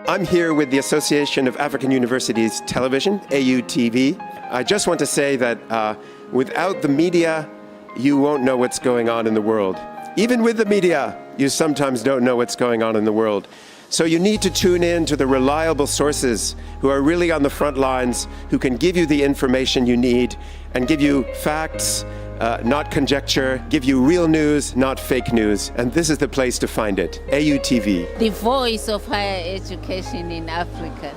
I'm here with the Association of African Universities Television, AUTV. I just want to say that without the media, you won't know what's going on in the world. Even with the media, you sometimes don't know what's going on in the world. So you need to tune in to the reliable sources who are really on the front lines, who can give you the information you need and give you facts, not conjecture, give you real news, not fake news. And this is the place to find it, AUTV. The voice of higher education in Africa.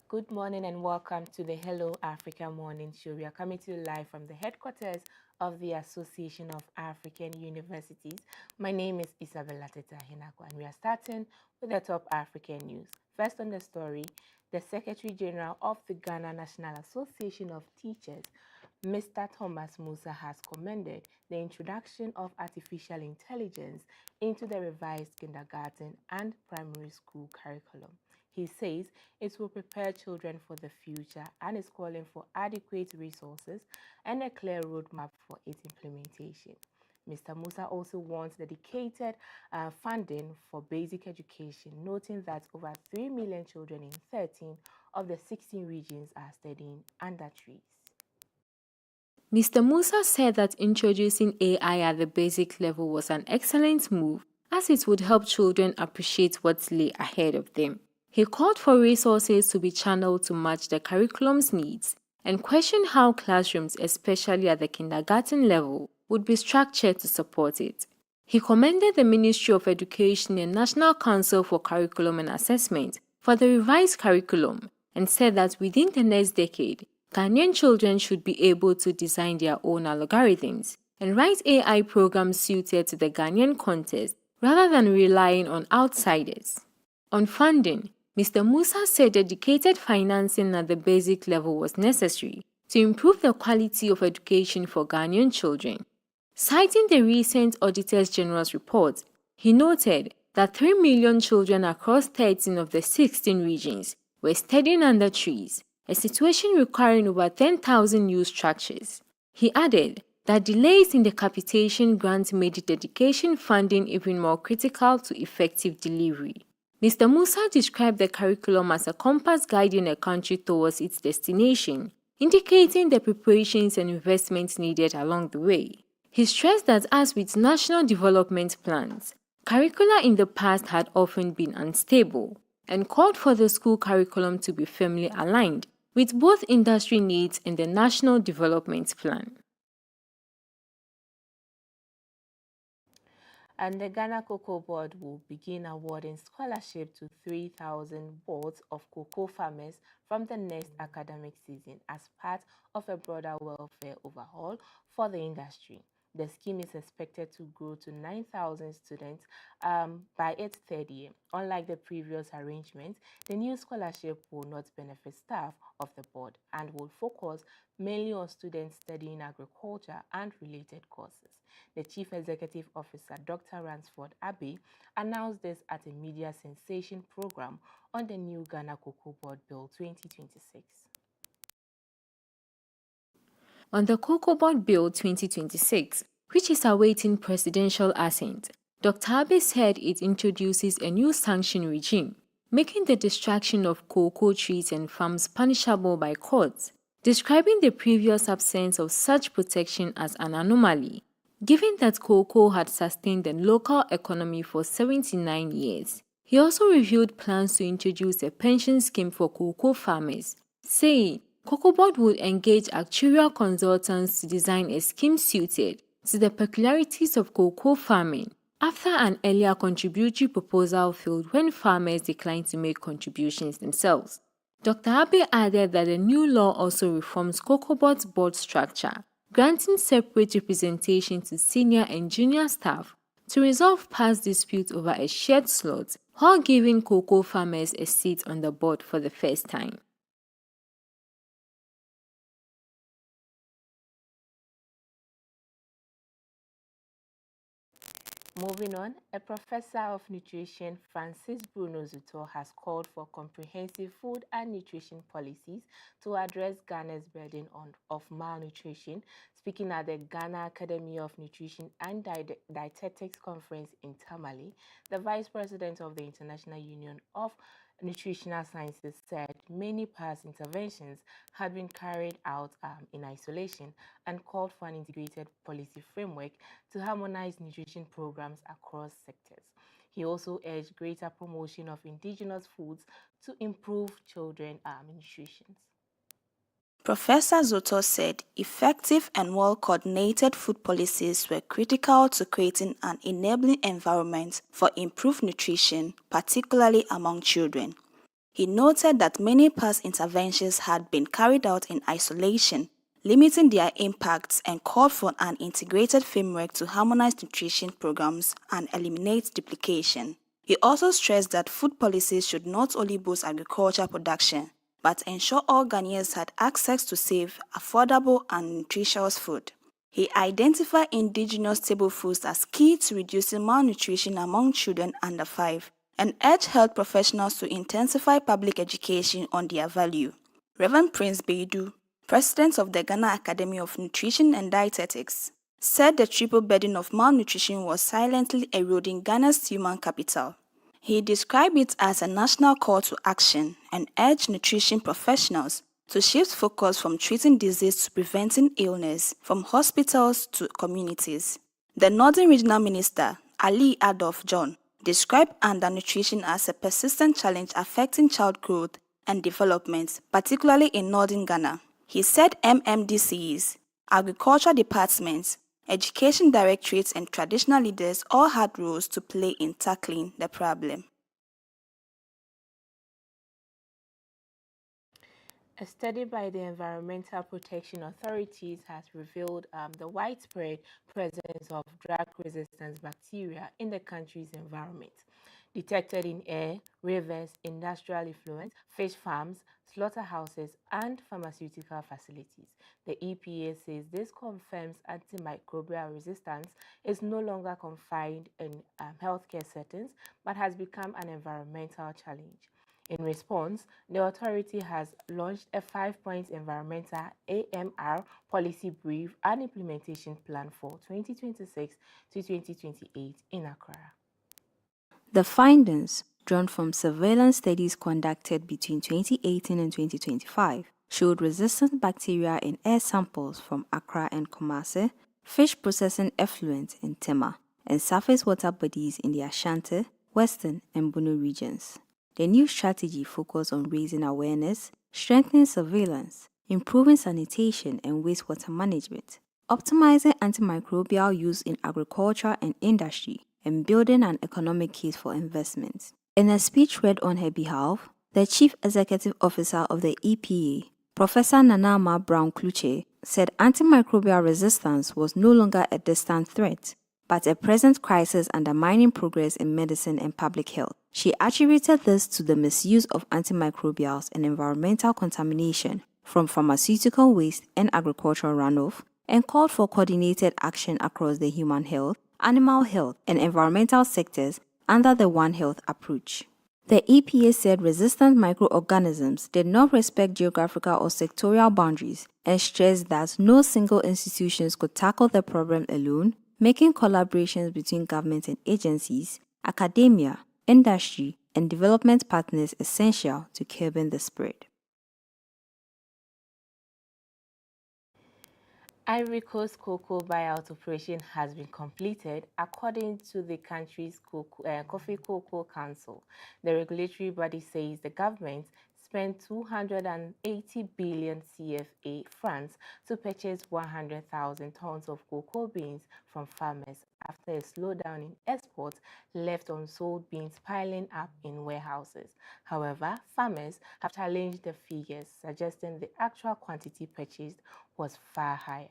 Good morning and welcome to the Hello Africa Morning Show. We are coming to you live from the headquarters of the Association of African Universities. My name is Isabella Teta-Hinakwa and we are starting with the top African news. First on the story, the Secretary General of the Ghana National Association of Teachers, Mr. Thomas Musa, has commended the introduction of artificial intelligence into the revised kindergarten and primary school curriculum. He says it will prepare children for the future and is calling for adequate resources and a clear roadmap for its implementation. Mr. Musa also wants dedicated funding for basic education, noting that over 3 million children in 13 of the 16 regions are studying under trees. Mr. Musa said that introducing AI at the basic level was an excellent move, as it would help children appreciate what lay ahead of them. He called for resources to be channeled to match the curriculum's needs and questioned how classrooms, especially at the kindergarten level, would be structured to support it. He commended the Ministry of Education and National Council for Curriculum and Assessment for the revised curriculum and said that within the next decade, Ghanaian children should be able to design their own algorithms and write AI programs suited to the Ghanaian context rather than relying on outsiders. On funding, Mr. Musa said dedicated financing at the basic level was necessary to improve the quality of education for Ghanaian children. Citing the recent Auditor General's report, he noted that 3 million children across 13 of the 16 regions were studying under trees, a situation requiring over 10,000 new structures. He added that delays in the capitation grant made dedication funding even more critical to effective delivery. Mr. Musa described the curriculum as a compass guiding a country towards its destination, indicating the preparations and investments needed along the way. He stressed that as with national development plans, curricula in the past had often been unstable, and called for the school curriculum to be firmly aligned with both industry needs and the National Development Plan. And the Ghana Cocoa Board will begin awarding scholarship to 3,000 boards of cocoa farmers from the next academic season as part of a broader welfare overhaul for the industry. The scheme is expected to grow to 9,000 students by its third year. Unlike the previous arrangement, the new scholarship will not benefit staff of the board and will focus mainly on students studying agriculture and related courses. The Chief Executive Officer, Dr. Ransford Abbey, announced this at a media sensation program on the new Ghana Cocoa Board Bill 2026. On the Cocoa Board Bill 2026, which is awaiting presidential assent, Dr. Abbey said it introduces a new sanction regime, making the destruction of cocoa trees and farms punishable by courts, describing the previous absence of such protection as an anomaly, given that cocoa had sustained the local economy for 79 years. He also revealed plans to introduce a pension scheme for cocoa farmers, saying Cocoa Board would engage actuarial consultants to design a scheme suited to the peculiarities of cocoa farming, after an earlier contributory proposal failed when farmers declined to make contributions themselves. Dr. Abe added that the new law also reforms Cocoa Board's board structure, granting separate representation to senior and junior staff to resolve past disputes over a shared slot, while giving cocoa farmers a seat on the board for the first time. Moving on, a professor of nutrition, Francis Bruno Zuto, has called for comprehensive food and nutrition policies to address Ghana's burden of malnutrition. Speaking at the Ghana Academy of Nutrition and Dietetics Conference in Tamale, the vice president of the International Union of Nutritional Sciences said many past interventions had been carried out in isolation and called for an integrated policy framework to harmonize nutrition programs across sectors. He also urged greater promotion of indigenous foods to improve children's nutrition. Professor Zoto said effective and well-coordinated food policies were critical to creating an enabling environment for improved nutrition, particularly among children. He noted that many past interventions had been carried out in isolation, limiting their impacts, and called for an integrated framework to harmonize nutrition programs and eliminate duplication. He also stressed that food policies should not only boost agricultural production, but ensure all Ghanaians had access to safe, affordable, and nutritious food. He identified indigenous staple foods as key to reducing malnutrition among children under 5 and urged health professionals to intensify public education on their value. Reverend Prince Beidu, president of the Ghana Academy of Nutrition and Dietetics, said the triple burden of malnutrition was silently eroding Ghana's human capital. He described it as a national call to action and urged nutrition professionals to shift focus from treating disease to preventing illness, from hospitals to communities. The Northern Regional Minister, Ali Adolf John, described undernutrition as a persistent challenge affecting child growth and development, particularly in northern Ghana. He said MMDCs, agriculture departments, education directorates, and traditional leaders all had roles to play in tackling the problem. A study by the Environmental Protection Authorities has revealed the widespread presence of drug-resistant bacteria in the country's environment, detected in air, rivers, industrial effluent, fish farms, slaughterhouses, and pharmaceutical facilities. The EPA says this confirms antimicrobial resistance is no longer confined in healthcare settings, but has become an environmental challenge. In response, the authority has launched a 5-point environmental AMR policy brief and implementation plan for 2026 to 2028 in Accra. The findings, drawn from surveillance studies conducted between 2018 and 2025, showed resistant bacteria in air samples from Accra and Kumasi, fish processing effluent in Tema, and surface water bodies in the Ashanti, Western, and Bono regions. The new strategy focused on raising awareness, strengthening surveillance, improving sanitation and wastewater management, optimizing antimicrobial use in agriculture and industry, and building an economic case for investment. In a speech read on her behalf, the Chief Executive Officer of the EPA, Professor Nanama Brown-Kluche, said antimicrobial resistance was no longer a distant threat, but a present crisis undermining progress in medicine and public health. She attributed this to the misuse of antimicrobials and environmental contamination from pharmaceutical waste and agricultural runoff, and called for coordinated action across the human health, animal health, and environmental sectors under the One Health approach. The EPA said resistant microorganisms did not respect geographical or sectorial boundaries and stressed that no single institutions could tackle the problem alone, making collaborations between government and agencies, academia, industry, and development partners essential to curbing the spread. Ivory Coast cocoa buyout operation has been completed according to the country's Coffee Cocoa Council. The regulatory body says the government spent 280 billion CFA francs to purchase 100,000 tons of cocoa beans from farmers after a slowdown in exports left unsold beans piling up in warehouses. However, farmers have challenged the figures, suggesting the actual quantity purchased was far higher.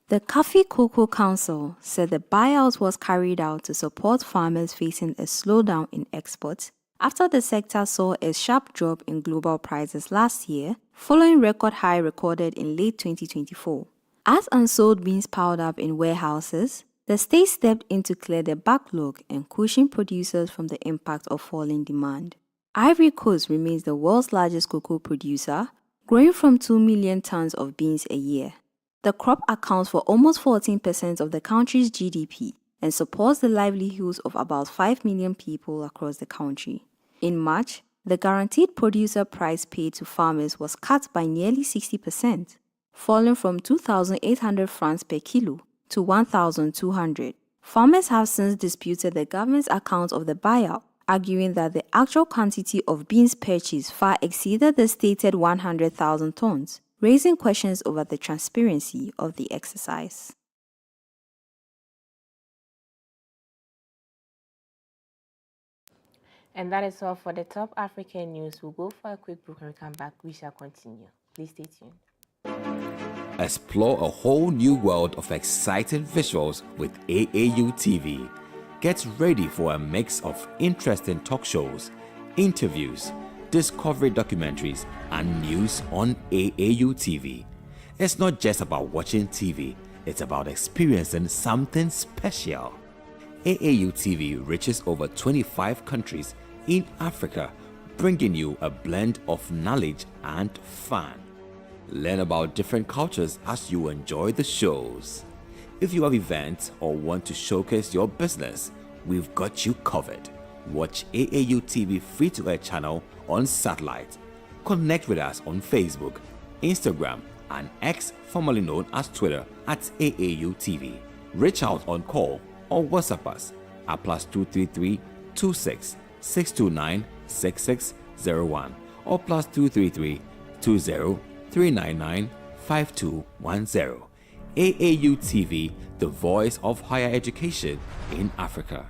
The Coffee Cocoa Council said the buyout was carried out to support farmers facing a slowdown in exports after the sector saw a sharp drop in global prices last year, following record high recorded in late 2024. As unsold beans piled up in warehouses, the state stepped in to clear the backlog and cushion producers from the impact of falling demand. Ivory Coast remains the world's largest cocoa producer, growing from 2 million tons of beans a year. The crop accounts for almost 14% of the country's GDP and supports the livelihoods of about 5 million people across the country. In March, the guaranteed producer price paid to farmers was cut by nearly 60%, falling from 2,800 francs per kilo to 1,200. Farmers have since disputed the government's account of the buyout, arguing that the actual quantity of beans purchased far exceeded the stated 100,000 tons, raising questions over the transparency of the exercise. And that is all for the top African news. We'll go for a quick break and we come back. We shall continue. Please stay tuned. Explore a whole new world of exciting visuals with AAU TV. Get ready for a mix of interesting talk shows, interviews, discovery documentaries, and news on AAU TV. It's not just about watching TV, it's about experiencing something special. AAU TV reaches over 25 countries in Africa, bringing you a blend of knowledge and fun. Learn about different cultures as you enjoy the shows. If you have events or want to showcase your business, we've got you covered. Watch AAU TV free-to-air channel on satellite. Connect with us on Facebook, Instagram, and X, formerly known as Twitter, at AAU TV. Reach out on call or WhatsApp us at +233 26 629 6601 or +233 20 399 5210. AAU TV, the voice of higher education in Africa.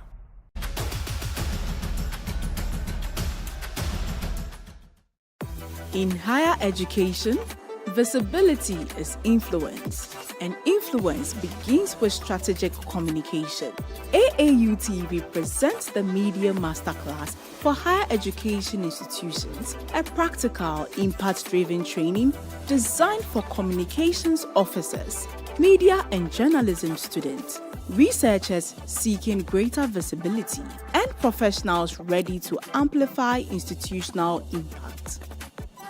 In higher education, visibility is influence, and influence begins with strategic communication. AAU TV presents the Media Masterclass for higher education institutions, a practical, impact-driven training designed for communications officers, media and journalism students, researchers seeking greater visibility, and professionals ready to amplify institutional impact.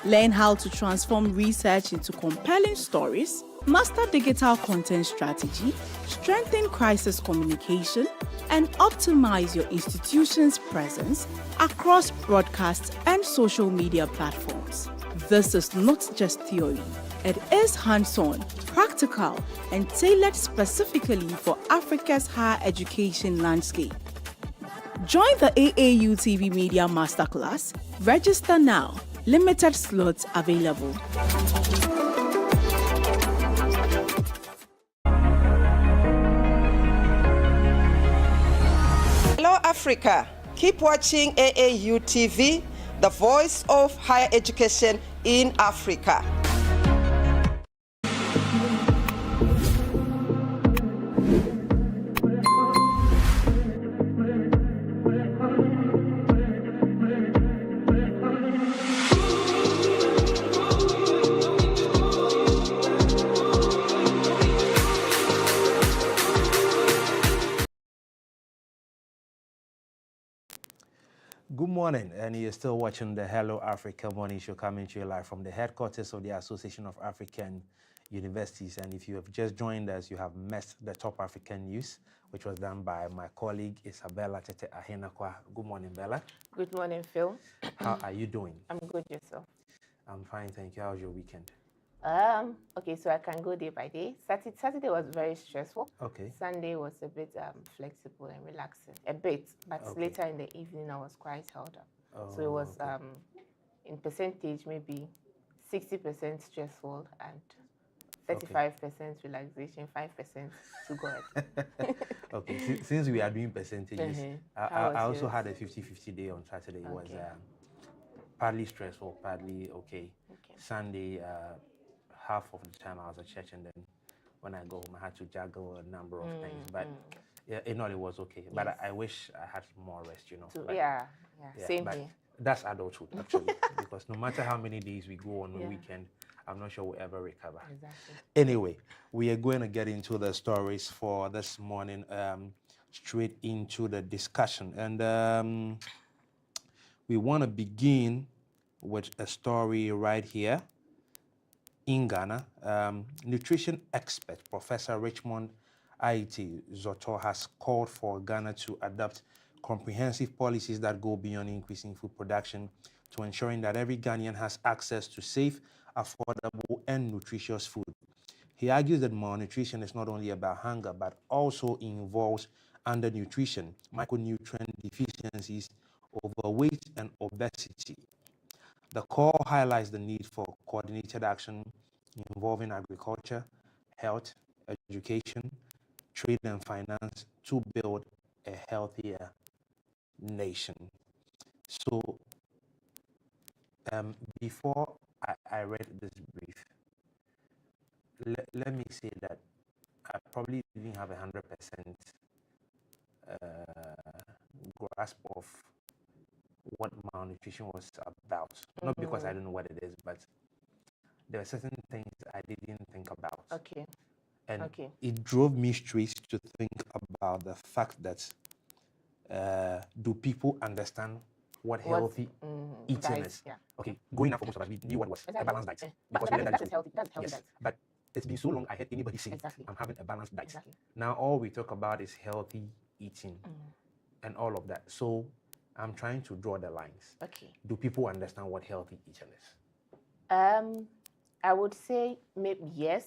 Learn how to transform research into compelling stories, master digital content strategy, strengthen crisis communication, and optimize your institution's presence across broadcast and social media platforms. This is not just theory. It is hands-on, practical, and tailored specifically for Africa's higher education landscape. Join the AAU TV Media Masterclass. Register now. Limited slots available. Hello, Africa. Keep watching AAU TV, the voice of higher education in Africa. Good morning, and you're still watching the Hello Africa Morning Show coming to you live from the headquarters of the Association of African Universities. And if you have just joined us, you have missed the top African news, which was done by my colleague Isabella Tete Ahenakwa. Good morning, Bella. Good morning, Phil. How are you doing? I'm good, yourself? I'm fine, thank you. How's your weekend? Okay, so I can go day by day. Saturday was very stressful. Okay. Sunday was a bit flexible and relaxing, a bit, but Okay. later in the evening I was quite held up. Oh, So it was okay. in percentage maybe 60% stressful and 35% relaxation, 5% to God. Okay, since we are doing percentages, I also yours? had a 50-50 day on Saturday. It was Okay. partly stressful, partly okay. Okay. Sunday, half of the time I was at church, and then when I go home, I had to juggle a number of things. But yeah, in all, it was okay. Yes. But I wish I had more rest, you know. So, But, yeah, same but here. that's adulthood, actually, because no matter how many days we go on the Yeah. weekend, I'm not sure we'll ever recover. Exactly. Anyway, we are going to get into the stories for this morning, straight into the discussion. And we want to begin with a story right here in Ghana. Nutrition expert Professor Richmond Aiti Zoto has called for Ghana to adopt comprehensive policies that go beyond increasing food production to ensuring that every Ghanaian has access to safe, affordable, and nutritious food. He argues that malnutrition is not only about hunger, but also involves undernutrition, micronutrient deficiencies, overweight, and obesity. The call highlights the need for coordinated action involving agriculture, health, education, trade, and finance to build a healthier nation. So, before I read this brief, let me say that I probably didn't have 100% grasp of what malnutrition was about. Not because I don't know what it is, but there are certain things I didn't think about. Okay. And Okay. it drove me straight to think about the fact that do people understand what healthy eating diet, is? yeah. Okay, growing up for most of us, we knew what was a balanced diet. Because we learned That in is school. healthy. That's healthy Yes, diet. but it's been so long I heard anybody say, Exactly. I'm having a balanced diet. Exactly. Now all we talk about is healthy eating and all of that. So I'm trying to draw the lines. Okay. Do people understand what healthy eating is? I would say maybe yes,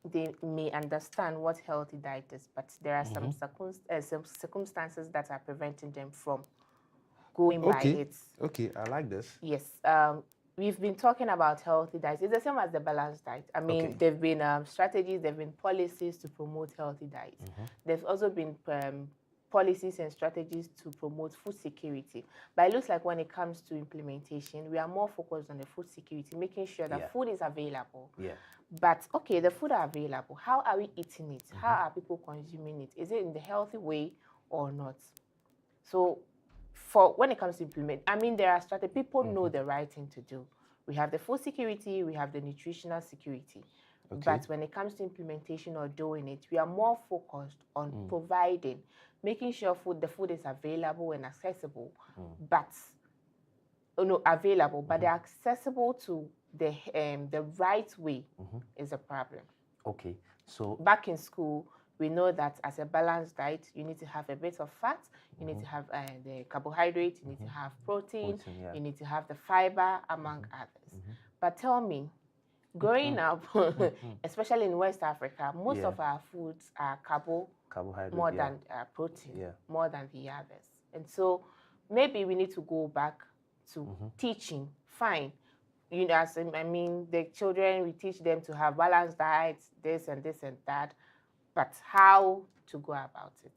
they may understand what healthy diet is, but there are some circumstances that are preventing them from going by it. Okay, I like this. Yes. We've been talking about healthy diet. It's the same as the balanced diet. I mean, Okay. there've been strategies, there've been policies to promote healthy diets. There's also been policies and strategies to promote food security. But it looks like when it comes to implementation, we are more focused on the food security, making sure that food is available. Yeah. But, okay, the food are available. How are we eating it? How are people consuming it? Is it in the healthy way or not? So, when it comes to I mean, there are strategies. People know the right thing to do. We have the food security, we have the nutritional security. Okay. But when it comes to implementation or doing it, we are more focused on providing, making sure the food is available and accessible, but available, but they're accessible to the right way is a problem. Okay, so back in school, we know that as a balanced diet, you need to have a bit of fat, you need to have the carbohydrate, you need to have protein, you need to have the fiber, among others. But tell me, growing up, especially in West Africa, most of our foods are carbohydrate more than protein, more than the others. And so maybe we need to go back to teaching. Fine. You know, I mean, the children, we teach them to have balanced diets, this and this and that, but how to go about it?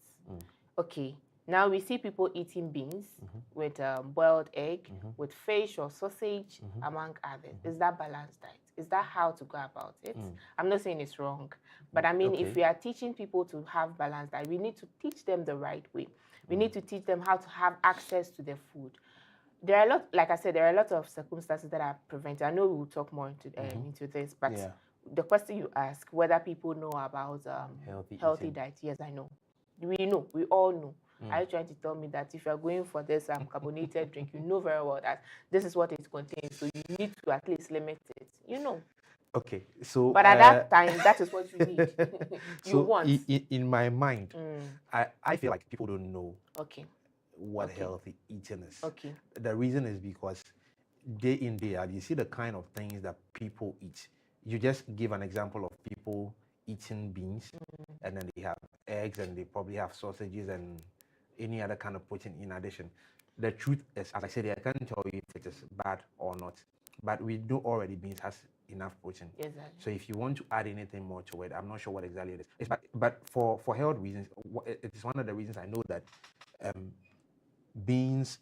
Okay, now we see people eating beans with boiled egg, with fish or sausage, among others. Is that balanced diet? Is that how to go about it? I'm not saying it's wrong, but I mean, if we are teaching people to have balanced diet, we need to teach them the right way. We need to teach them how to have access to the food. There are a lot, like I said, there are a lot of circumstances that are prevented. I know we will talk more into this, but the question you ask, whether people know about healthy diet, yes, I know. We know, we all know. Are you trying to tell me that if you're going for this carbonated drink, you know very well that this is what it contains, so you need to at least limit it, you know? Okay, so... But at that time, that is what you need. You want. In my mind, I feel like people don't know what Okay. healthy eating is. Okay. The reason is because day in, day out, you see the kind of things that people eat. you just give an example of people eating beans, and then they have eggs, and they probably have sausages and any other kind of protein in addition. The truth is, as I said, I can't tell you if it is bad or not, but we know already beans has enough protein. Exactly. So if you want to add anything more to it, I'm not sure what exactly it is. But for health reasons, it is one of the reasons I know that beans,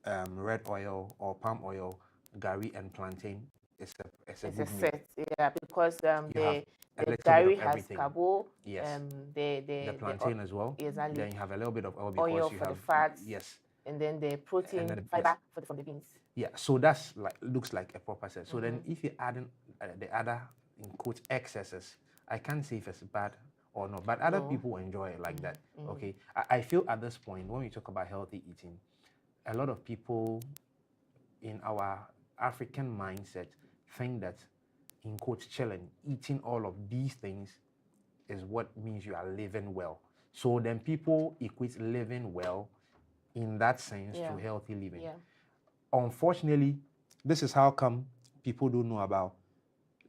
red oil or palm oil, gari and plantain is a good meal. Set, yeah, because the gari has carbo, yes. The plantain as well. Exactly. Then you have a little bit of oil because oil you for have the fats. Yes. And then the protein, then fiber from the beans. Yeah, so that's looks like a proper set. So then if you're adding the other, in quotes, excesses, I can't say if it's bad or not, but other people enjoy it like that. Okay, I feel at this point, when we talk about healthy eating, a lot of people in our African mindset think that, in quotes, chilling, eating all of these things is what means you are living well. So then people equate living well in that sense to healthy living. Yeah. Unfortunately, this is how come people don't know about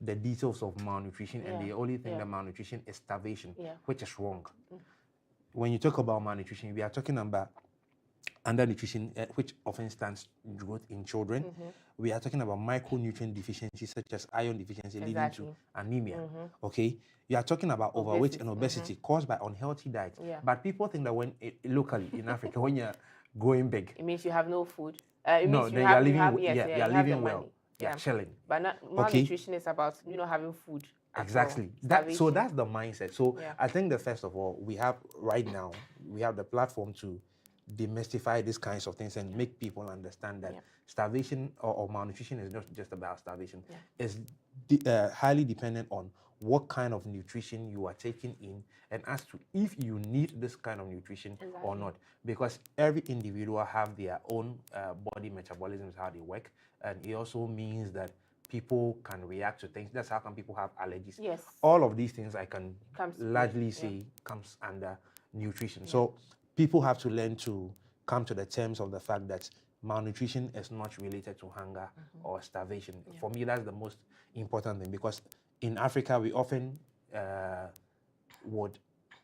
the details of malnutrition, and they only think that malnutrition is starvation, which is wrong. When you talk about malnutrition, we are talking about undernutrition, which often stands growth in children. We are talking about micronutrient deficiencies such as iron deficiency leading to anemia. Okay, you are talking about overweight and obesity caused by unhealthy diet. But people think that when locally in Africa, when you're going big, it means you have no food. No, then you're living well. You're chilling. But malnutrition is about not having food. Exactly. So that's the mindset. So I think that first of all, we have the platform to demystify these kinds of things and make people understand that starvation or malnutrition is not just about starvation. It's highly dependent on what kind of nutrition you are taking in, and as to if you need this kind of nutrition or not, because every individual have their own body metabolisms, how they work, and it also means that people can react to things. That's how come people have allergies. Yes. All of these things I can largely say comes under nutrition. So people have to learn to come to the terms of the fact that malnutrition is not related to hunger or starvation. For me, that's the most important thing, because in Africa, we often would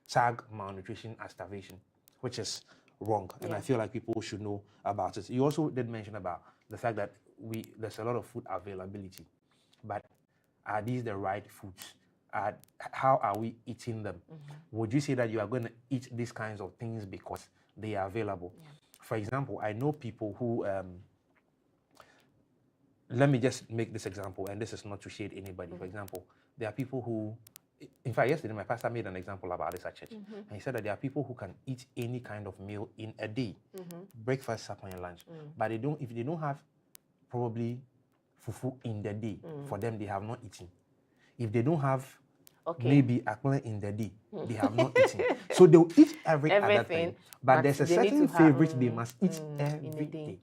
tag malnutrition as starvation, which is wrong. And I feel like people should know about it. You also did mention about the fact that there's a lot of food availability, but are these the right foods? How are we eating them? Would you say that you are going to eat these kinds of things because they are available? For example, I know people who, let me just make this example, and this is not to shade anybody. For example, there are people who, in fact, yesterday my pastor made an example about this at church, and he said that there are people who can eat any kind of meal in a day, breakfast, supper, and lunch, but if they don't have probably fufu in the day, for them, they have not eaten. If they don't have maybe akpala in the day, they have not eaten. So they'll eat everything other thing, but there's a certain favorite they must eat every day.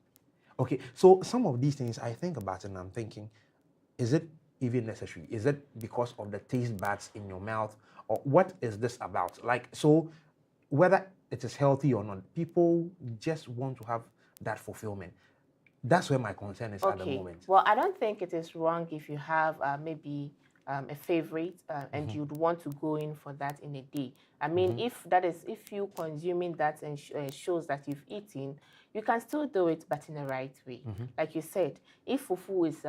Okay, so some of these things I think about and I'm thinking, is it even necessary? Is it because of the taste buds in your mouth, or what is this about? Like, so whether it is healthy or not, people just want to have that fulfillment. That's where my concern is at the moment. Well, I don't think it is wrong if you have maybe a favorite and you'd want to go in for that in a day. I mean, if you consuming that and shows that you've eaten, you can still do it, but in the right way. Like you said, if fufu is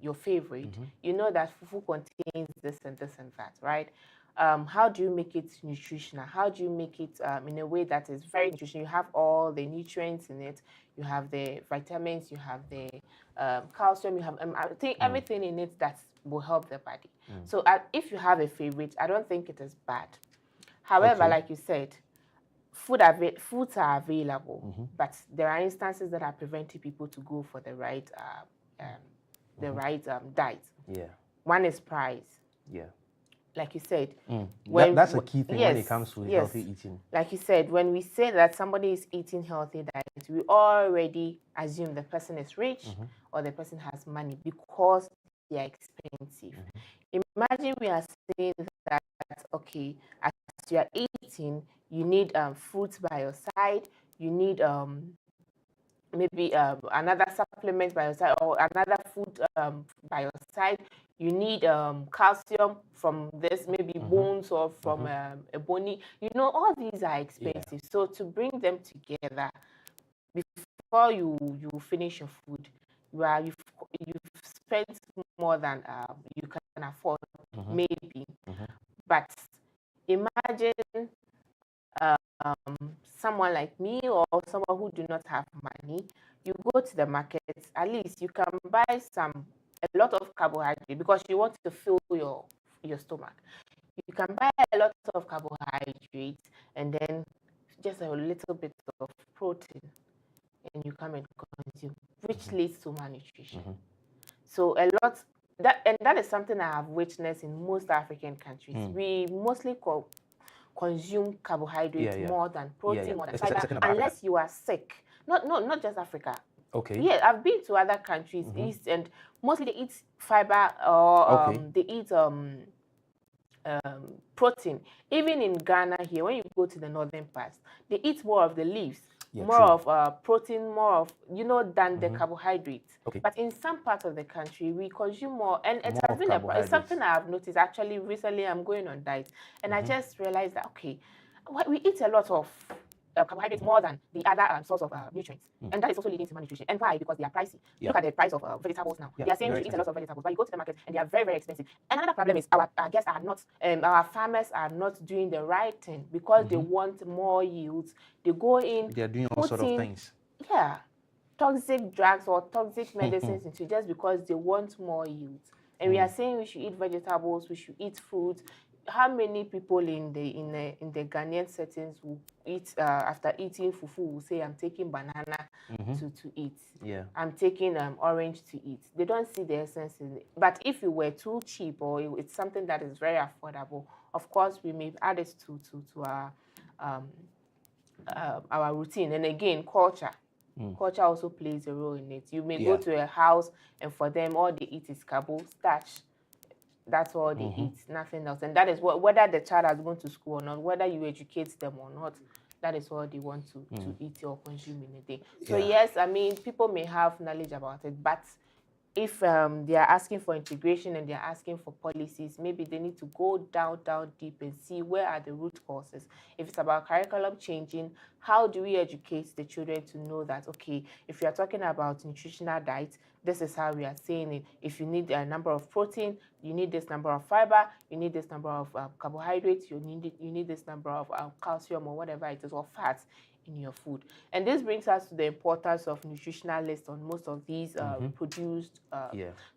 your favorite, you know that fufu contains this and this and that, right? How do you make it nutritional? How do you make it in a way that is very nutritional? You have all the nutrients in it. You have the vitamins. You have the calcium. You have I think everything in it that will help the body. So if you have a favorite, I don't think it is bad. However, like you said, foods are available, but there are instances that are preventing people to go for the right diet. One is price. Like you said, that's a key thing when it comes to healthy eating. Like you said, when we say that somebody is eating healthy diet, we already assume the person is rich or the person has money because they are expensive. Imagine we are saying that, okay, as you are eating, you need fruits by your side, you need maybe another supplement by your side, or another food by your side. You need calcium from this, maybe bones or from a bony. You know, all these are expensive. So to bring them together before you finish your food, you've spent more than you can afford, maybe. But imagine someone like me or someone who do not have money. You go to the market, at least you can buy a lot of carbohydrate because you want to fill your stomach. You can buy a lot of carbohydrates and then just a little bit of protein, and you come and consume, which leads to malnutrition. So that is something I have witnessed in most African countries. We mostly consume carbohydrates more than protein, more than fiber, unless you are sick. Not just Africa. Okay. Yeah, I've been to other countries, East, and mostly they eat fiber or they eat protein. Even in Ghana here, when you go to the northern parts, they eat more of the leaves, more of protein, more of, than the carbohydrates. But in some parts of the country, we consume more, and it's something I have noticed. Actually, recently I'm going on diet, and I just realized that, okay, we eat a lot of carbohydrates more than the other source of nutrients, and that is also leading to malnutrition. And why? Because they are pricey. Look at the price of vegetables now. They are saying you eat a lot of vegetables, but you go to the market and they are very, very expensive. And another problem is our guests are not, our farmers are not doing the right thing because they want more yields. They go in. They are doing all sort of things. Yeah, toxic drugs or toxic medicines into just because they want more yields. And we are saying we should eat vegetables, we should eat fruits. How many people in the Ghanaian settings will eat after eating fufu will say, I'm taking banana to eat. Yeah. I'm taking orange to eat. They don't see the essence in it. But if it were too cheap or it's something that is very affordable, of course we may add it to our routine. And again, culture. Culture also plays a role in it. You may go to a house and for them all they eat is carbo, starch. That's all they eat, nothing else. And that is whether the child has gone to school or not, whether you educate them or not, that is all they want to eat or consume in a day. So yes, I mean, people may have knowledge about it, but if they are asking for integration and they are asking for policies, maybe they need to go down deep and see where are the root causes. If it's about curriculum changing, how do we educate the children to know that, okay, if you are talking about nutritional diet, this is how we are saying it. If you need a number of protein, you need this number of fiber, you need this number of carbohydrates, you need this number of calcium or whatever it is, or fats in your food. And this brings us to the importance of nutritional lists on most of these produced.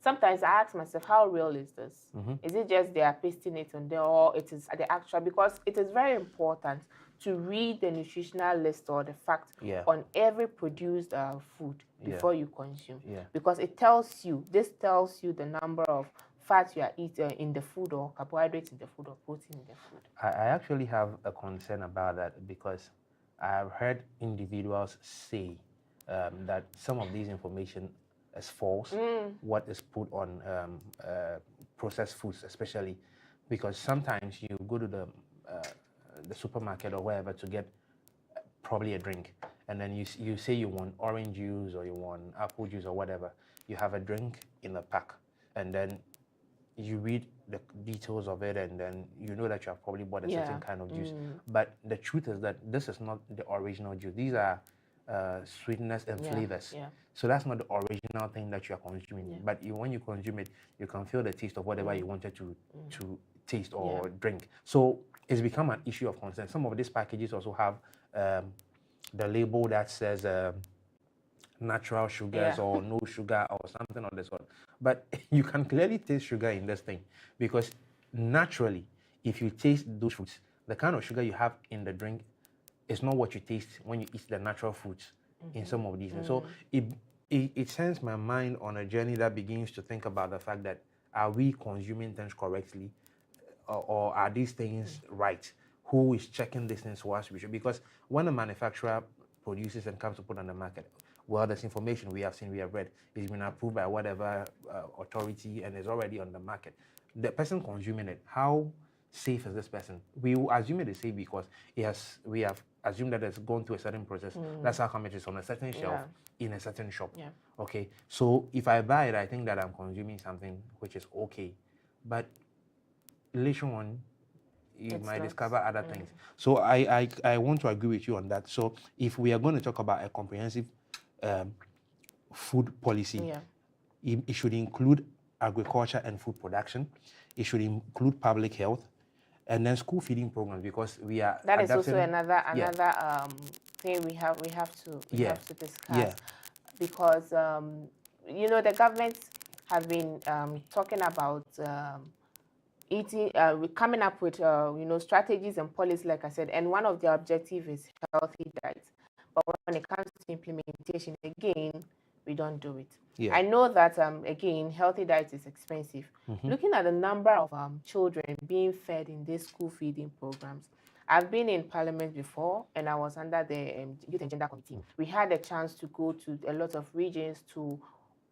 Sometimes I ask myself, how real is this? Is it just they are pasting it on there, or it is the actual? Because it is very important to read the nutritional list or the fact on every produced food before you consume. Because it tells you, the number of fats you are eating in the food, or carbohydrates in the food, or protein in the food. I actually have a concern about that, because I've heard individuals say that some of these information is false, what is put on processed foods especially, because sometimes you go to the supermarket or wherever to get probably a drink, and then you say you want orange juice or you want apple juice or whatever. You have a drink in a pack, and then you read the details of it, and then you know that you have probably bought a certain kind of juice. But the truth is that this is not the original juice. These are sweetness and flavors. So that's not the original thing that you are consuming. But when you consume it, you can feel the taste of whatever you wanted to taste or drink. So it's become an issue of concern. Some of these packages also have the label that says natural sugars or no sugar or something of the sort. But you can clearly taste sugar in this thing, because naturally, if you taste those fruits, the kind of sugar you have in the drink is not what you taste when you eat the natural fruits in some of these. So it sends my mind on a journey that begins to think about the fact that, are we consuming things correctly, or are these things right? Who is checking these things for us? Because when a manufacturer produces and comes to put on the market, well, there's information we have seen, we have read, it's been approved by whatever authority and is already on the market. The person consuming it, how safe is this person? We will assume it is safe because we have assumed that it's gone through a certain process. That's how come it is on a certain shelf in a certain shop. Yeah. Okay, so if I buy it, I think that I'm consuming something which is okay, but later on, you might discover other things. So I want to agree with you on that. So if we are going to talk about a comprehensive food policy, it should include agriculture and food production. It should include public health, and then school feeding programs, because we are. That is also another thing we have to discuss, because the government have been talking about coming up with strategies and policies, like I said, and one of their objectives is healthy diet. But when it comes to implementation, again, we don't do it. I know that again, healthy diet is expensive. Looking at the number of children being fed in these school feeding programs, I've been in Parliament before, and I was under the Youth and Gender Committee. We had a chance to go to a lot of regions to.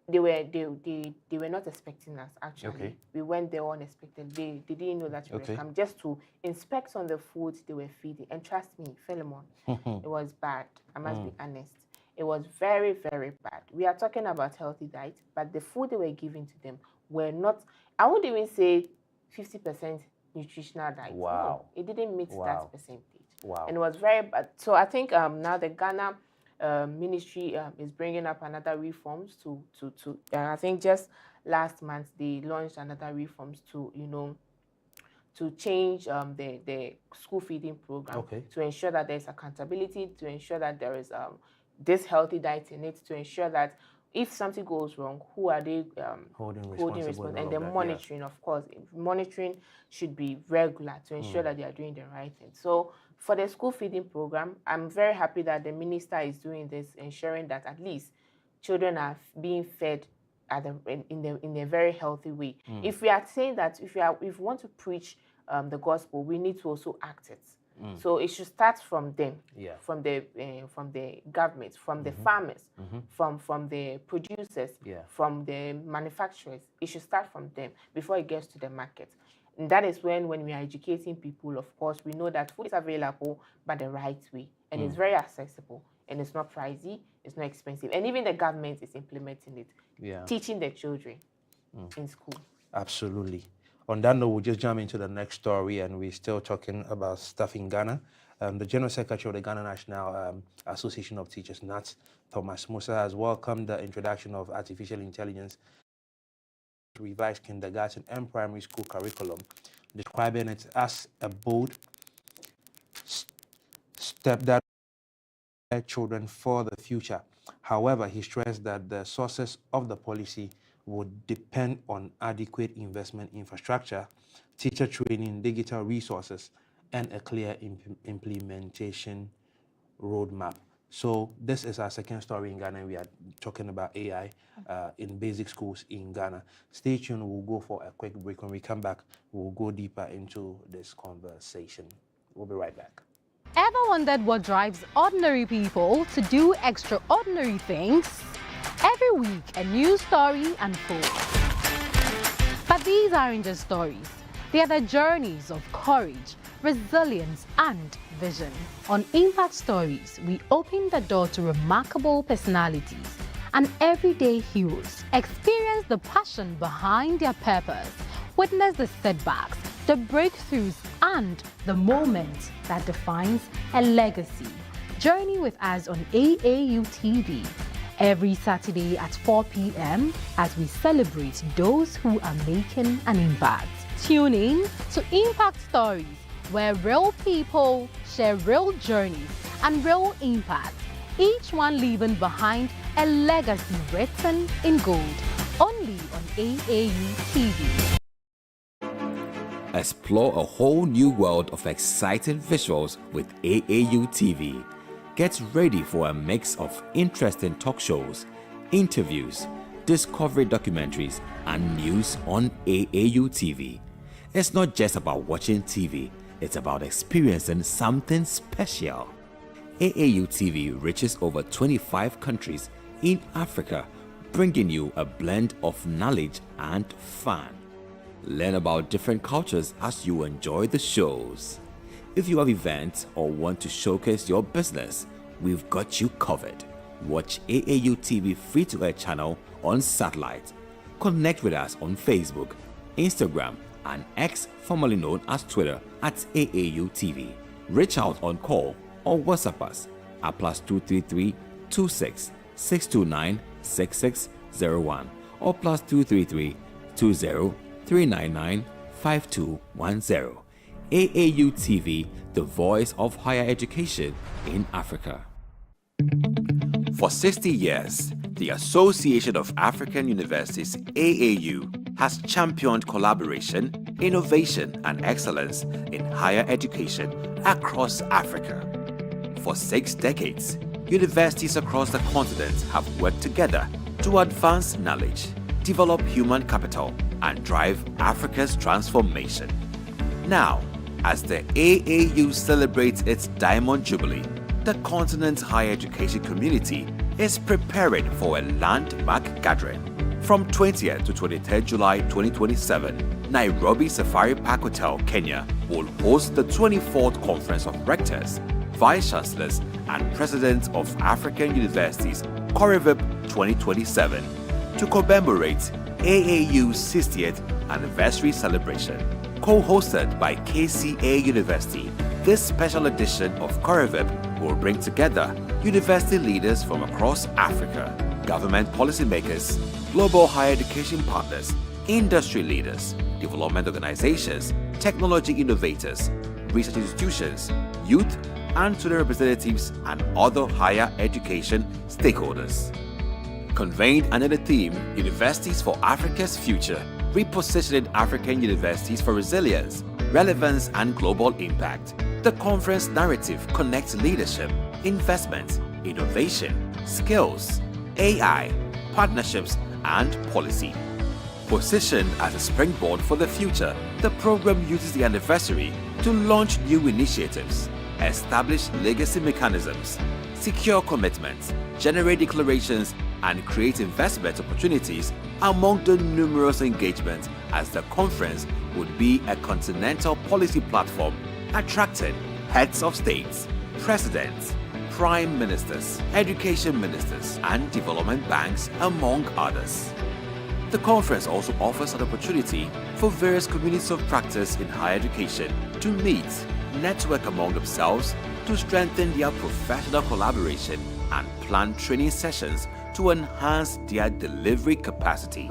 They were not expecting us, actually. We went there unexpected. They didn't know that we were coming, just to inspect on the food they were feeding. And trust me, Philemon, it was bad. I must be honest. It was very, very bad. We are talking about healthy diet, but the food they were giving to them were not, I wouldn't even say 50% nutritional diet. Wow. No, it didn't meet that percentage. Wow. And it was very bad. So I think now the Ghana ministry is bringing up another reforms to I think just last month they launched another reforms to to change the school feeding program to ensure that there's accountability, to ensure that there is this healthy diet in it, to ensure that if something goes wrong, who are they holding responsible? And the monitoring, of course, monitoring should be regular to ensure that they are doing the right thing. So for the school feeding program, I'm very happy that the minister is doing this, ensuring that at least children are being fed in a very healthy way. If we are saying that if we want to preach the gospel, we need to also act it. So it should start from them, from the government, from the farmers, from the producers, from the manufacturers. It should start from them before it gets to the market. And that is when we are educating people, of course, we know that food is available, but the right way. And it's very accessible, and it's not pricey, it's not expensive. And even the government is implementing it, teaching the children in school. Absolutely. On that note, we'll just jump into the next story, and we're still talking about stuff in Ghana. The General Secretary of the Ghana National Association of Teachers, NAT, Thomas Musa, has welcomed the introduction of artificial intelligence to revised kindergarten and primary school curriculum, describing it as a bold step that will children for the future. However, he stressed that the sources of the policy would depend on adequate investment infrastructure, teacher training, digital resources, and a clear implementation roadmap. So this is our second story in Ghana. We are talking about AI in basic schools in Ghana. Stay tuned. We'll go for a quick break. When we come back, we'll go deeper into this conversation. We'll be right back. Ever wondered what drives ordinary people to do extraordinary things? Every week, a new story unfolds. But these aren't just stories. They are the journeys of courage, resilience, and vision. On Impact Stories, we open the door to remarkable personalities and everyday heroes. Experience the passion behind their purpose. Witness the setbacks, the breakthroughs, and the moment that defines a legacy. Journey with us on AAU TV every Saturday at 4 p.m. as we celebrate those who are making an impact. Tune in to Impact Stories, where real people share real journeys and real impact, each one leaving behind a legacy written in gold. Only on AAU TV. Explore a whole new world of exciting visuals with AAU TV. Get ready for a mix of interesting talk shows, interviews, discovery documentaries, and news on AAU TV. It's not just about watching TV, it's about experiencing something special. AAU TV reaches over 25 countries in Africa, bringing you a blend of knowledge and fun. Learn about different cultures as you enjoy the shows. If you have events or want to showcase your business, we've got you covered. Watch AAU TV free-to-air channel on satellite. Connect with us on Facebook, Instagram, and X, formerly known as Twitter, at AAU TV. Reach out on call or WhatsApp us at +233 26 629 6601 or +233 20 399 5210. AAU TV, the voice of higher education in Africa. For 60 years, the Association of African Universities, AAU, has championed collaboration, innovation, and excellence in higher education across Africa. For 6 decades, universities across the continent have worked together to advance knowledge, develop human capital, and drive Africa's transformation. Now, as the AAU celebrates its Diamond Jubilee, the continent's higher education community is preparing for a landmark gathering. From 20th to 23rd July 2027, Nairobi Safari Park Hotel, Kenya will host the 24th Conference of Rectors, Vice Chancellors, and Presidents of African Universities, COREVIP 2027, to commemorate AAU's 60th anniversary celebration. Co-hosted by KCA University, this special edition of COREVIP will bring together university leaders from across Africa, government policymakers, global higher education partners, industry leaders, development organizations, technology innovators, research institutions, youth and student representatives, and other higher education stakeholders. Convened under the theme Universities for Africa's Future, repositioning African universities for resilience, relevance, and global impact, the conference narrative connects leadership, investment, innovation, skills, AI, partnerships, and policy. Positioned as a springboard for the future, the program uses the anniversary to launch new initiatives, establish legacy mechanisms, secure commitments, generate declarations, and create investment opportunities among the numerous engagements, as the conference would be a continental policy platform attracting heads of states, presidents, prime ministers, education ministers, and development banks, among others. The conference also offers an opportunity for various communities of practice in higher education to meet, network among themselves, to strengthen their professional collaboration, and plan training sessions to enhance their delivery capacity.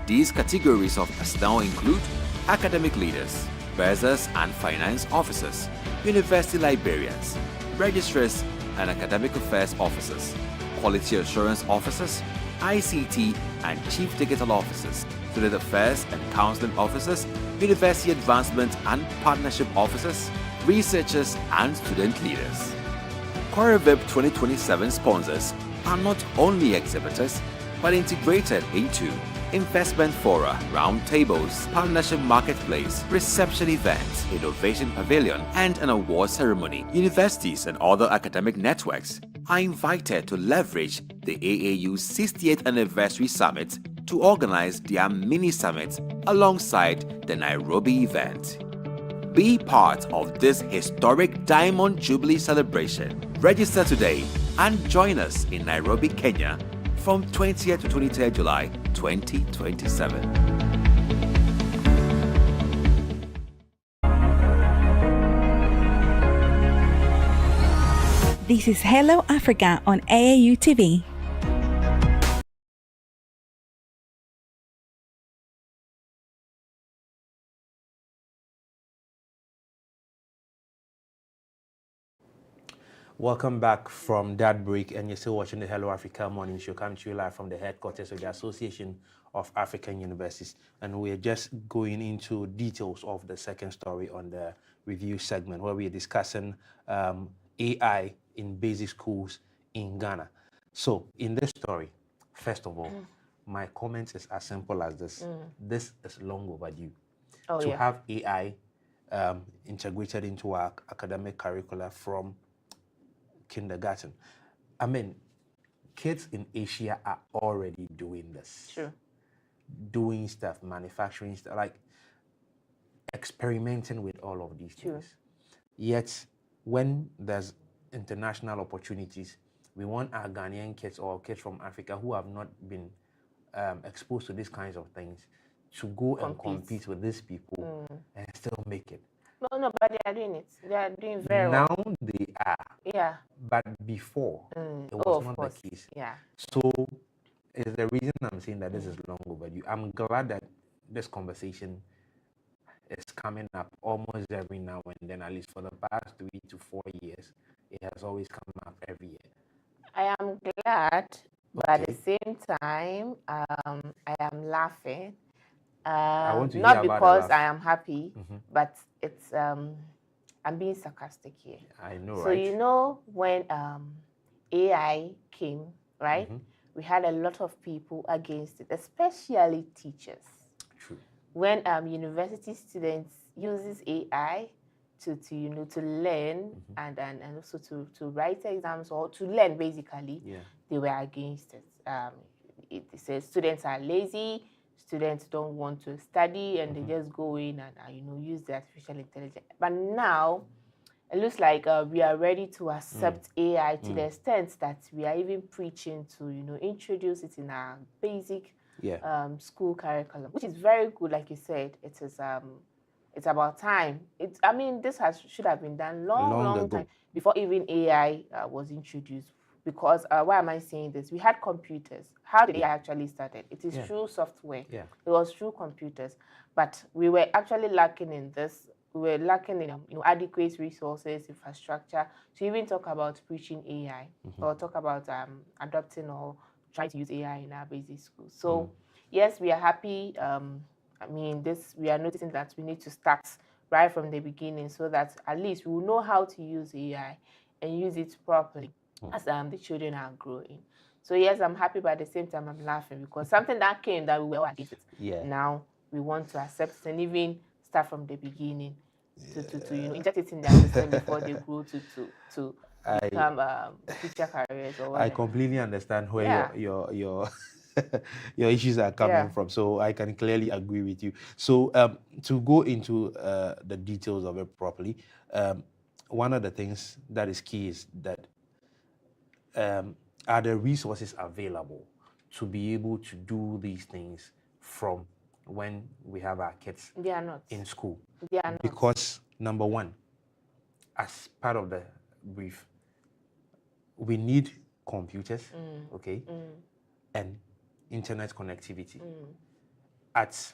These categories of personnel include academic leaders, bursars and finance officers, university librarians, registrars and academic affairs officers, quality assurance officers, ICT and chief digital officers, student affairs and counseling officers, university advancement and partnership officers, researchers and student leaders. COREVIP 2027 sponsors are not only exhibitors, but integrated into investment fora, roundtables, partnership marketplace, reception events, innovation pavilion, and an award ceremony. Universities and other academic networks are invited to leverage the AAU's 60th anniversary summit to organize their mini summit alongside the Nairobi event. Be part of this historic Diamond Jubilee celebration. Register today and join us in Nairobi, Kenya from 20th to 23rd July 2027. This is Hello Africa on AAU TV. Welcome back from that break, and you're still watching the Hello Africa Morning Show, coming to you live from the headquarters of the Association of African Universities. And we're just going into details of the second story on the review segment, where we're discussing AI in basic schools in Ghana. So in this story, first of all, my comment is as simple as this. This is long overdue. To have AI integrated into our academic curricula from kindergarten. I mean, kids in Asia are already doing this. True. Doing stuff, manufacturing stuff. Like, experimenting with all of these True. things. Yet, when there's international opportunities, we want our Ghanaian kids or kids from Africa who have not been exposed to these kinds of things to go and compete with these people and still make it. No, but they are doing it. They are doing very Now well. they are. Yeah. But before, it was not the case. Yeah. So, is the reason I'm saying that this is long overdue. I'm glad that this conversation is coming up almost every now and then, at least for the past 3 to 4 years. It has always come up every year. I am glad, but at the same time, I am laughing. want to Not hear about because the laugh. I am happy, but it's I'm being sarcastic here. I know, So right? you know when AI came, right? We had a lot of people against it, especially teachers. True. When university students uses AI to learn and also to write exams or to learn basically, they were against it. It says students are lazy, students don't want to study, and they just go in and use the artificial intelligence. But now it looks like we are ready to accept AI to the extent that we are even preaching to introduce it in our basic school curriculum, which is very good. Like you said, it is it's about time. This should have been done long time before even AI was introduced. Because why am I saying this? We had computers. How did AI actually started? It is through software. Yeah. It was through computers, but we were actually lacking in this. We were lacking in adequate resources, infrastructure to even talk about preaching AI or talk about adopting or trying to use AI in our basic schools. So yes, we are happy. We are noticing that we need to start right from the beginning so that at least we will know how to use AI and use it properly as the children are growing. So yes, I'm happy, but at the same time I'm laughing because something that came that we were against it. Yeah. Now we want to accept it and even start from the beginning to inject it in their system before they grow to become future careers or whatever. I completely understand where your your issues are coming from, so I can clearly agree with you. So to go into the details of it properly, one of the things that is key is that are the resources available to be able to do these things from when we have our kids in school? They are not. Because number one, as part of the brief, we need computers, and internet connectivity at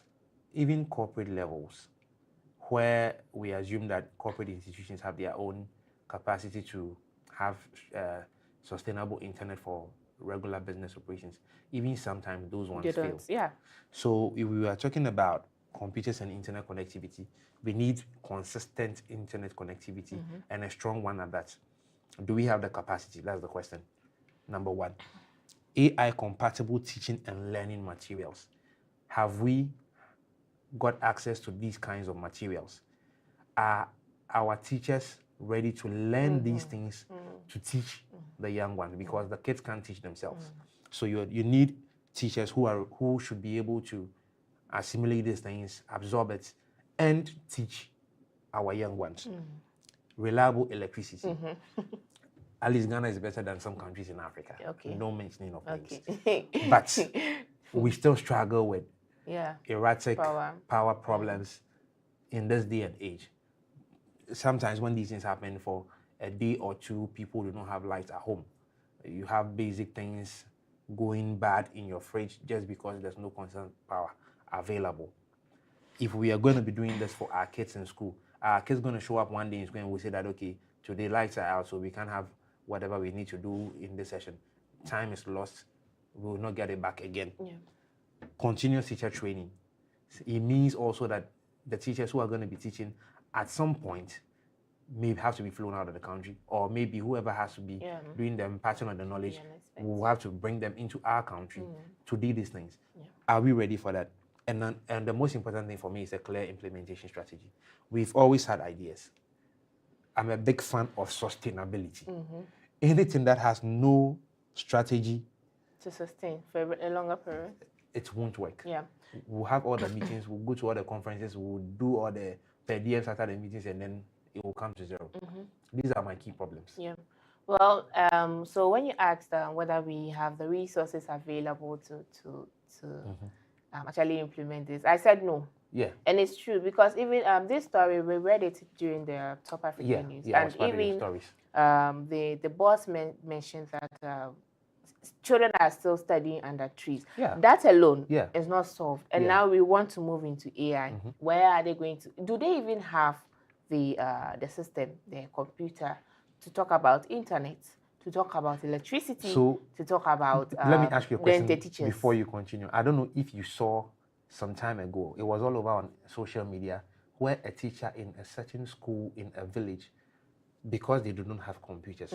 even corporate levels, where we assume that corporate institutions have their own capacity to have sustainable internet for regular business operations. Even sometimes those ones fail. Yeah. So if we are talking about computers and internet connectivity, we need consistent internet connectivity and a strong one at that. Do we have the capacity? That's the question. Number one, AI compatible teaching and learning materials. Have we got access to these kinds of materials? Are our teachers ready to learn these things to teach the young ones? Because the kids can't teach themselves. So you need teachers who should be able to assimilate these things, absorb it, and teach our young ones. Reliable electricity. At least Ghana is better than some countries in Africa. No mentioning of things. But we still struggle with erratic power problems in this day and age. Sometimes when these things happen for a day or two, people do not have lights at home. You have basic things going bad in your fridge just because there's no constant power available. If we are going to be doing this for our kids in school, our kids going to show up one day in school and we say that, okay, today lights are out, so we can't have whatever we need to do in this session. Time is lost. We will not get it back again. Continuous teacher training. It means also that the teachers who are going to be teaching at some point may have to be flown out of the country, or maybe whoever has to be doing the imparting of the knowledge will have to bring them into our country to do these things. Are we ready for that? And the most important thing for me is a clear implementation strategy. We've always had ideas. I'm a big fan of sustainability. Anything that has no strategy to sustain for a longer period. it won't work. Yeah. We'll have all the meetings, we'll go to all the conferences, we'll do all the per diems after the meetings, and then it will come to zero. These are my key problems. Yeah. Well, so when you asked whether we have the resources available to actually implement this, I said no. Yeah. And it's true, because even this story, we read it during the Top African News. Yeah, and even the boss mentioned that children are still studying under trees. Yeah. That alone is not solved. And Yeah. now we want to move into AI. Where are they going to? Do they even have the system, the computer, to talk about internet, to talk about electricity, So, to talk about let me ask you a question the teachers. before you continue. I don't know if you saw some time ago, it was all over on social media, where a teacher in a certain school in a village, because they do not have computers,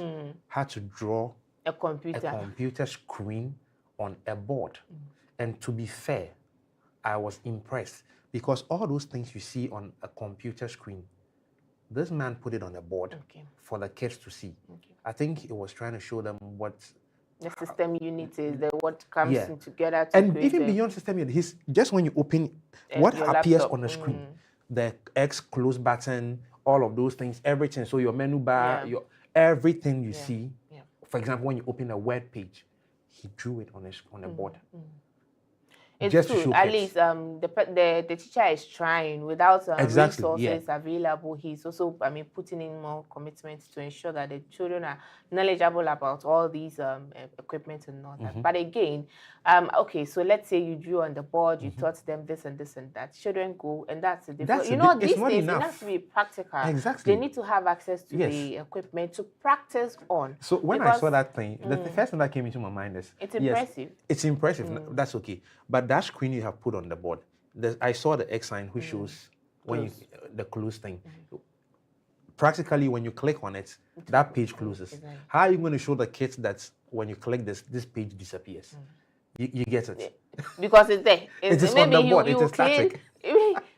had to draw a computer screen on a board. And to be fair, I was impressed, because all those things you see on a computer screen, this man put it on a board for the kids to see. I think it was trying to show them what the system unit is, what comes together to and create even beyond system unit, just when you open what appears on the screen, the X close button, all of those things, everything. So your menu bar, your everything you see. For example, when you open a web page, he drew it on a board. It's just true. At least the teacher is trying without resources available. He's also, putting in more commitment to ensure that the children are knowledgeable about all these equipment and all that. But again, okay, so let's say you drew on the board, you taught them this and this and that. Children go, and that's it. These days, it has to be practical. Exactly. They need to have access to the equipment to practice on. So when I saw that thing, the first thing that came into my mind is, it's impressive. It's impressive. That's okay. But that screen you have put on the board, I saw the X sign which shows when the close thing. Practically, when you click on it, that page closes. Exactly. How are you going to show the kids that when you click this page disappears? You get it? Because it's there. It is on the board. It is static.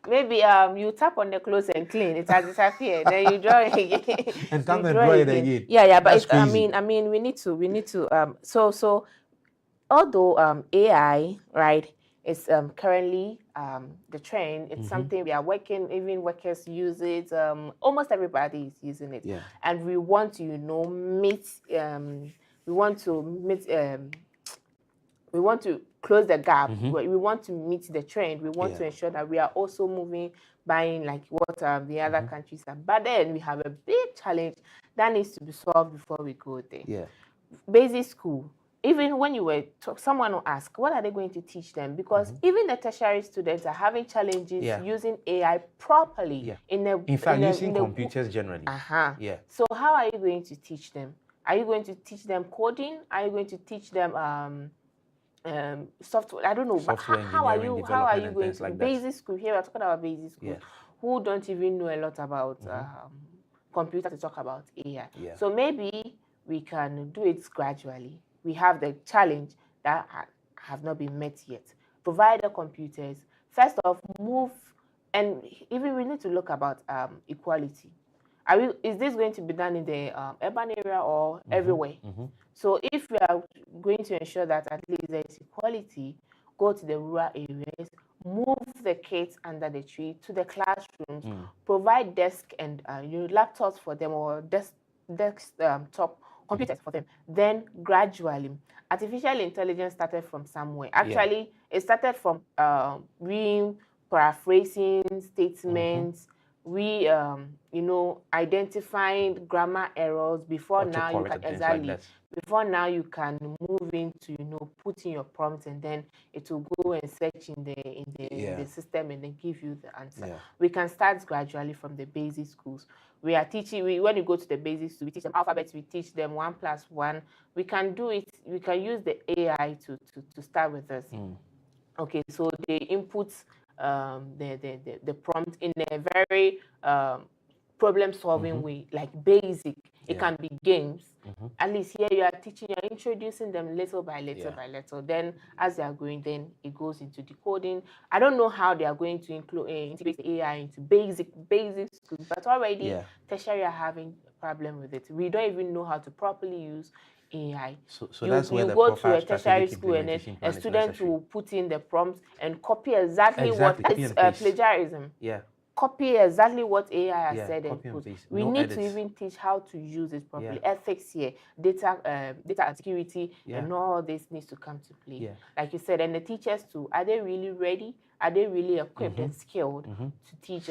Maybe you tap on the close and clean. It has disappeared. Then you draw it again. And come and draw it again. Yeah. But I mean, we need to. So although AI, right, is currently the trend. It's something we are working. Even workers use it. Almost everybody is using it. Yeah. And we want to, meet. We want to close the gap. We want to meet the trend. We want to ensure that we are also buying like what the other countries are. But then we have a big challenge that needs to be solved before we go there. Yeah. Basic school. Even when you were someone will ask, what are they going to teach them? Because even the tertiary students are having challenges using AI properly. In fact, using computers generally. Yeah. So how are you going to teach them? Are you going to teach them coding? Are you going to teach them software? I don't know. How are you going to basic school? Here we're talking about basic school. Who don't even know a lot about computer to talk about AI. So maybe we can do it gradually. We have the challenge that have not been met yet. Provide the computers. First off, move, and even we need to look about equality. Is this going to be done in the urban area or everywhere? So if we are going to ensure that at least there is equality, go to the rural areas, move the kids under the tree to the classrooms, provide desk and laptops for them or desktop computers for them. Then gradually, artificial intelligence started from somewhere. Actually, it started from paraphrasing statements, identifying grammar errors before now you can before now you can move into put in your prompts, and then it will go and search in the system and then give you the answer. We can start gradually from the basic schools. We are teaching, when you go to the basic schools, we teach them alphabets, we teach them 1 + 1. We can do it, we can use the AI to start with us. Okay, so they input the prompt in a very problem-solving way, like basic. It can be games. At least here you are teaching, you are introducing them little by little by little. Then as they are going, then it goes into decoding. I don't know how they are going to integrate AI into basic schools, but already tertiary are having problem with it. We don't even know how to properly use AI. So you, that's where you the go to proper a tertiary strategic school and then implementation plan a is student necessary. will put in the prompts and copy exactly Exactly, what copy it's and paste. plagiarism. Yeah. Copy exactly what AI has Yeah, said and copy and put. paste. We No need to edits. even teach how to use it properly. Yeah. Ethics here, data security, Yeah. and all this needs to come to play. Yeah. Like you said, and the teachers too. Are they really ready? Are they really equipped and skilled to teach?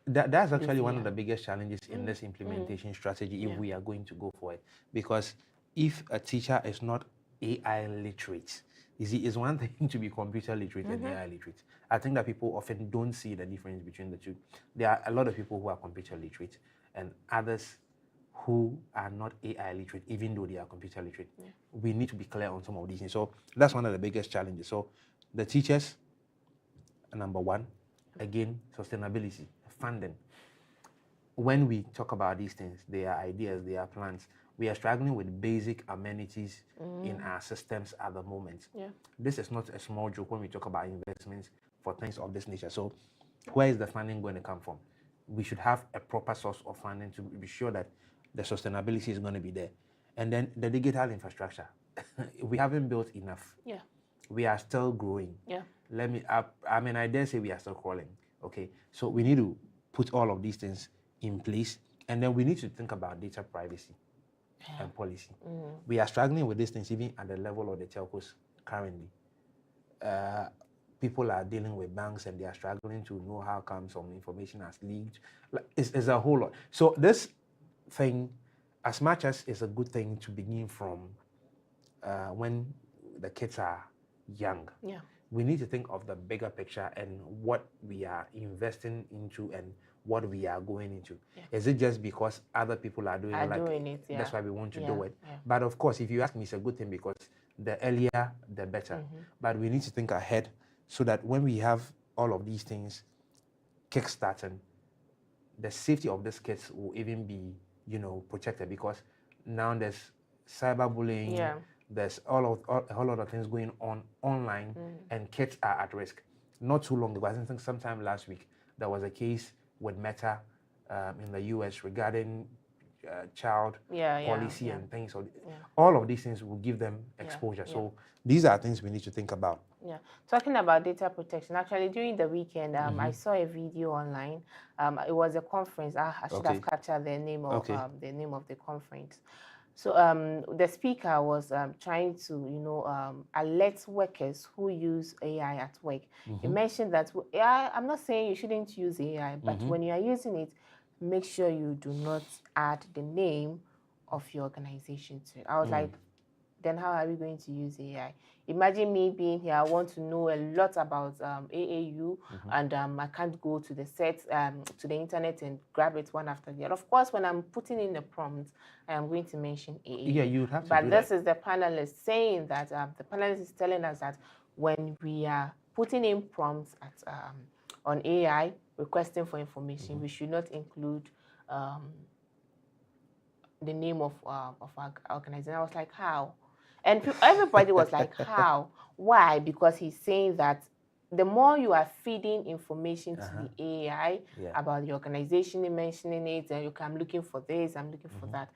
That's actually this one AI? of the biggest challenges in this implementation strategy if we are going to go for it. Because if a teacher is not AI literate, you see, it's one thing to be computer literate and AI literate. I think that people often don't see the difference between the two. There are a lot of people who are computer literate and others who are not AI literate, even though they are computer literate. We need to be clear on some of these things. So that's one of the biggest challenges. So the teachers, number one, again, sustainability, funding. When we talk about these things, they are ideas, they are plans. We are struggling with basic amenities in our systems at the moment. This is not a small joke when we talk about investments for things of this nature. So where is the funding going to come from? We should have a proper source of funding to be sure that the sustainability is going to be there. And then the digital infrastructure. We haven't built enough. We are still growing. I dare say we are still crawling. Okay, so we need to put all of these things in place, and then we need to think about data privacy and policy. We are struggling with these things even at the level of the telcos currently. People are dealing with banks and they are struggling to know how come some information has leaked. It's a whole lot. So this thing, as much as it's a good thing to begin from when the kids are young, we need to think of the bigger picture and what we are investing into and what we are going into. Is it just because other people are doing it? That's why we want to do it. But of course, if you ask me, it's a good thing because the earlier, the better. But we need to think ahead so that when we have all of these things kickstarting, the safety of these kids will even be, protected, because now there's cyberbullying. There's a whole lot of things going on online, and kids are at risk. Not too long ago, I think sometime last week, there was a case with Meta in the US regarding child policy and things. So all of these things will give them exposure. So these are things we need to think about. Talking about data protection, actually during the weekend, I saw a video online. It was a conference. I should have captured the name of the conference. So the speaker was trying to, alert workers who use AI at work. He mentioned that, I'm not saying you shouldn't use AI, but when you are using it, make sure you do not add the name of your organization to it. I was like, then how are we going to use AI? Imagine me being here, I want to know a lot about AAU, and I can't go to the to the internet and grab it one after the other. Of course, when I'm putting in the prompt, I am going to mention AAU. Yeah, you have to. But this is the panelist saying that the panelist is telling us that when we are putting in prompts on AI, requesting for information, we should not include the name of our organization. I was like, how? And everybody was like, how? Why? Because he's saying that the more you are feeding information to the AI about the organization, you're mentioning it, and I'm looking for this, I'm looking for that.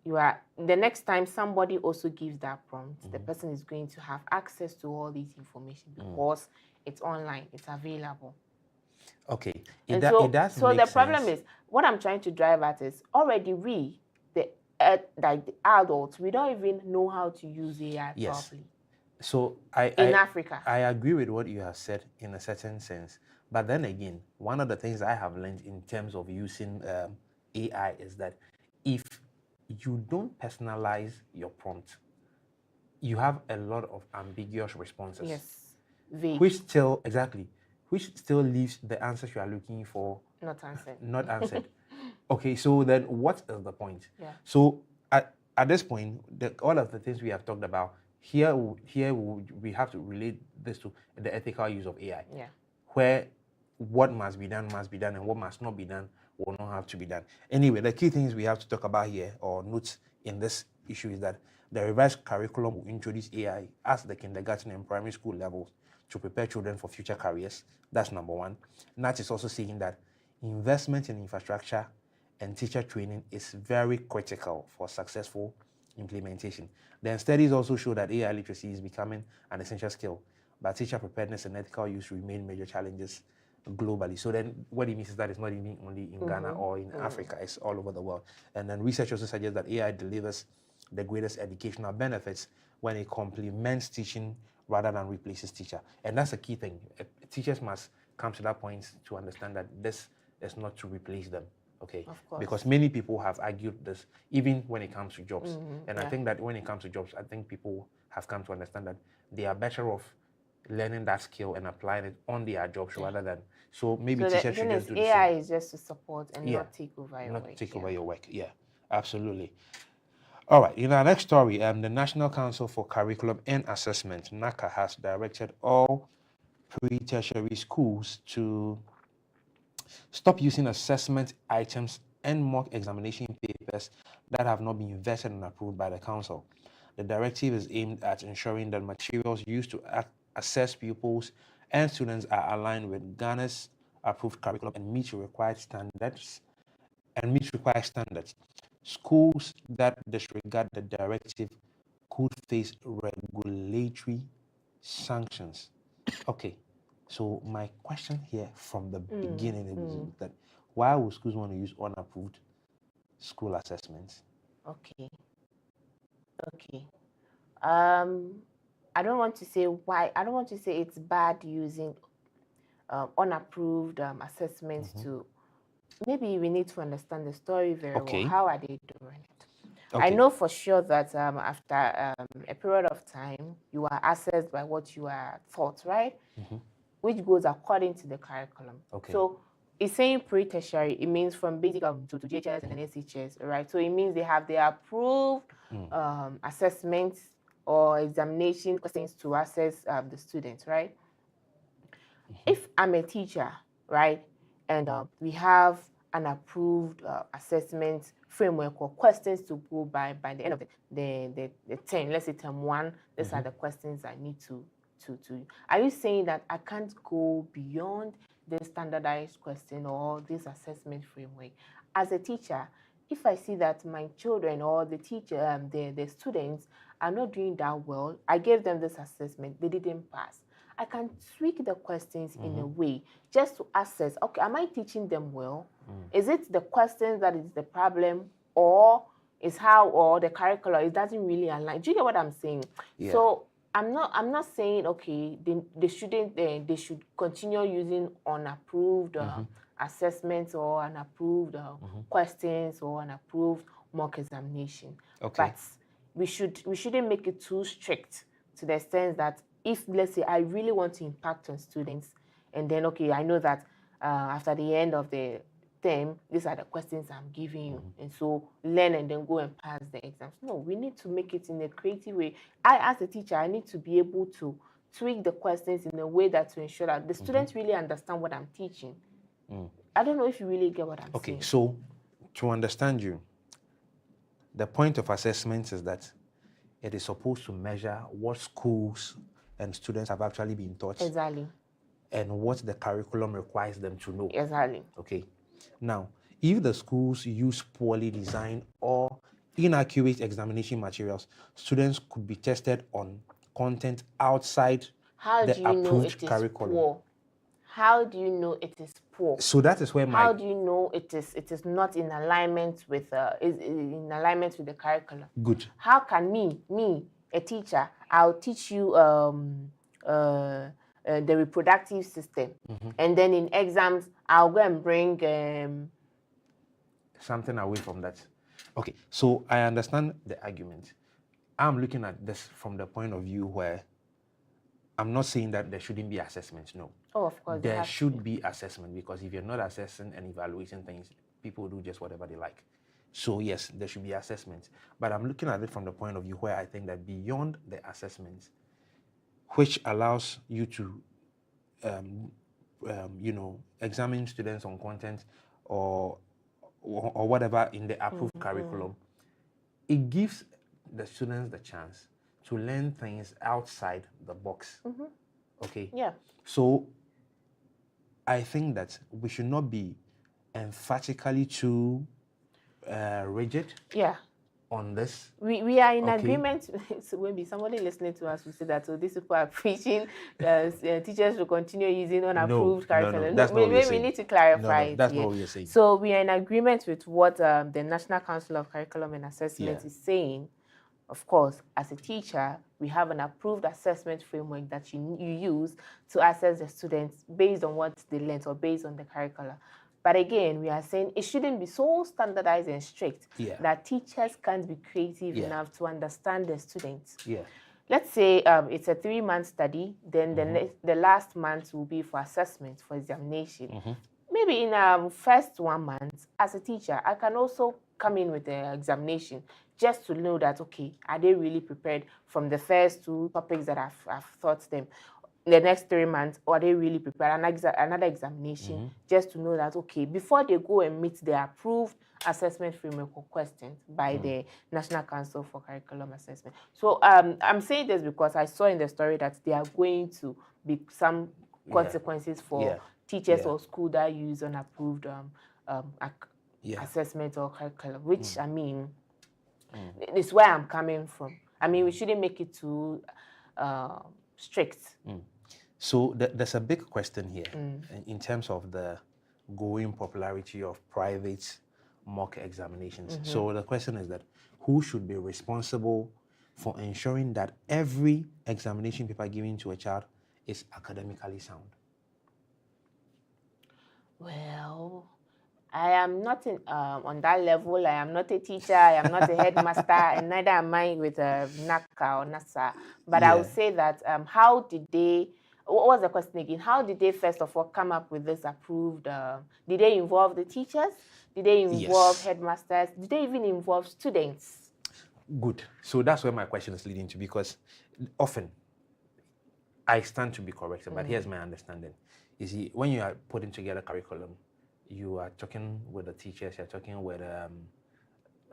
The next time somebody also gives that prompt, the person is going to have access to all these information because it's online, it's available. Okay. So the problem is, what I'm trying to drive at is already like the adults, we don't even know how to use AI properly. So in Africa. I agree with what you have said in a certain sense. But then again, one of the things I have learned in terms of using AI is that if you don't personalize your prompt, you have a lot of ambiguous responses. Vague. Which still leaves the answers you are looking for not answered. Okay, so then what is the point? So at this point, all of the things we have talked about, here we have to relate this to the ethical use of AI. Where what must be done and what must not be done will not have to be done. Anyway, the key things we have to talk about here or note in this issue is that the revised curriculum will introduce AI at the kindergarten and primary school levels to prepare children for future careers. That's number one. Nat is also saying that investment in infrastructure and teacher training is very critical for successful implementation. Then studies also show that AI literacy is becoming an essential skill, but teacher preparedness and ethical use remain major challenges globally. So then what it means is that it's not even only in Ghana or in Africa, it's all over the world. And then research also suggests that AI delivers the greatest educational benefits when it complements teaching rather than replaces teacher. And that's a key thing. Teachers must come to that point to understand that this is not to replace them. Okay, of course. Because many people have argued this, even when it comes to jobs. And I think that when it comes to jobs, I think people have come to understand that they are better off learning that skill and applying it on their jobs rather than, so maybe teachers should just do the AI same. is just to support and not take over your work. Not take over your work, yeah, absolutely. All right, in our next story, the National Council for Curriculum and Assessment, NACA, has directed all pre-tertiary schools to stop using assessment items and mock examination papers that have not been vetted and approved by the council. The directive is aimed at ensuring that materials used to assess pupils and students are aligned with Ghana's approved curriculum and meet required standards. Schools that disregard the directive could face regulatory sanctions. Okay, so my question here from the beginning is that why would schools want to use unapproved school assessments? Okay. I don't want to say why. I don't want to say it's bad using unapproved assessments to. Maybe we need to understand the story very well. How are they doing it? I know for sure that after a period of time, you are assessed by what you are taught, right? Which goes according to the curriculum. So it's saying pre-tertiary, it means from basic to GHS and then SHS, right? So it means they have the approved assessments or examination questions to assess the students, right? If I'm a teacher, right, and we have an approved assessment framework or questions to go by the end of the term, let's say term 1, these are the questions I need to. Are you saying that I can't go beyond the standardized question or this assessment framework? As a teacher, if I see that my children or the teacher, the students are not doing that well, I gave them this assessment, they didn't pass. I can tweak the questions in a way just to assess, okay, am I teaching them well? Is it the questions that is the problem, or is how, or the curriculum, it doesn't really align? Do you get what I'm saying? Yeah. So I'm not saying, okay, they should continue using unapproved assessments or unapproved questions or unapproved mock examination. But we shouldn't make it too strict to the extent that if, let's say, I really want to impact on students, and then, okay, I know that after the end of the term, these are the questions I'm giving you, and so learn and then go and pass the exams. No, we need to make it in a creative way. I, as a teacher, I need to be able to tweak the questions in a way that to ensure that the students really understand what I'm teaching. I don't know if you really get what I'm saying. Okay, so to understand you, the point of assessments is that it is supposed to measure what schools and students have actually been taught. Exactly. And what the curriculum requires them to know. Exactly. Okay. Now, if the schools use poorly designed or inaccurate examination materials, students could be tested on content outside the approved curriculum. Poor? How do you know it is poor? So that is where How do you know it is not in alignment with the curriculum? Good. How can me, a teacher, I'll teach you the reproductive system, and then in exams I'll go and bring something away from that. Okay, so I understand the argument. I'm looking at this from the point of view where I'm not saying that there shouldn't be assessments. No. Oh, of course. There should be assessment, because if you're not assessing and evaluating things, people do just whatever they like. So yes, there should be assessments. But I'm looking at it from the point of view where I think that beyond the assessments, which allows you to, examine students on content or whatever in the approved curriculum, it gives the students the chance to learn things outside the box. Okay? Yeah. So I think that we should not be emphatically too rigid on this? We are in Okay. agreement. So maybe somebody listening to us will say that, so these people are preaching teachers will continue using unapproved curriculum. That's not what we're We saying. need to clarify it that's here. not what we're saying. So we are in agreement with what the National Council of Curriculum and Assessment is saying. Of course, as a teacher, we have an approved assessment framework that you use to assess the students based on what they learned or based on the curricula. But again, we are saying it shouldn't be so standardized and strict that teachers can't be creative enough to understand the students. Let's say it's a 3-month study, then the last month will be for assessment, for examination. Maybe in first 1 month, as a teacher, I can also come in with the examination just to know that, okay, are they really prepared from the first 2 topics that I've taught them? The next 3 months, or are they really prepared? Another examination, just to know that, okay, before they go and meet the approved assessment framework or questions by the National Council for Curriculum Assessment. So I'm saying this because I saw in the story that there are going to be some consequences for teachers or school that use unapproved assessment or curriculum, which I mean, is where I'm coming from. I mean, we shouldn't make it too strict. So there's a big question here in terms of the growing popularity of private mock examinations. So the question is that who should be responsible for ensuring that every examination paper given to a child is academically sound? Well, I am not on that level. I am not a teacher. I am not a headmaster, and neither am I with NACA or NASA. But I would say that how did they? What was the question again? How did they first of all come up with this approved? Did they involve the teachers? Did they involve headmasters? Did they even involve students? Good. So that's where my question is leading to, because often I stand to be corrected, but here's my understanding. You see, when you are putting together curriculum, you are talking with the teachers, you're talking with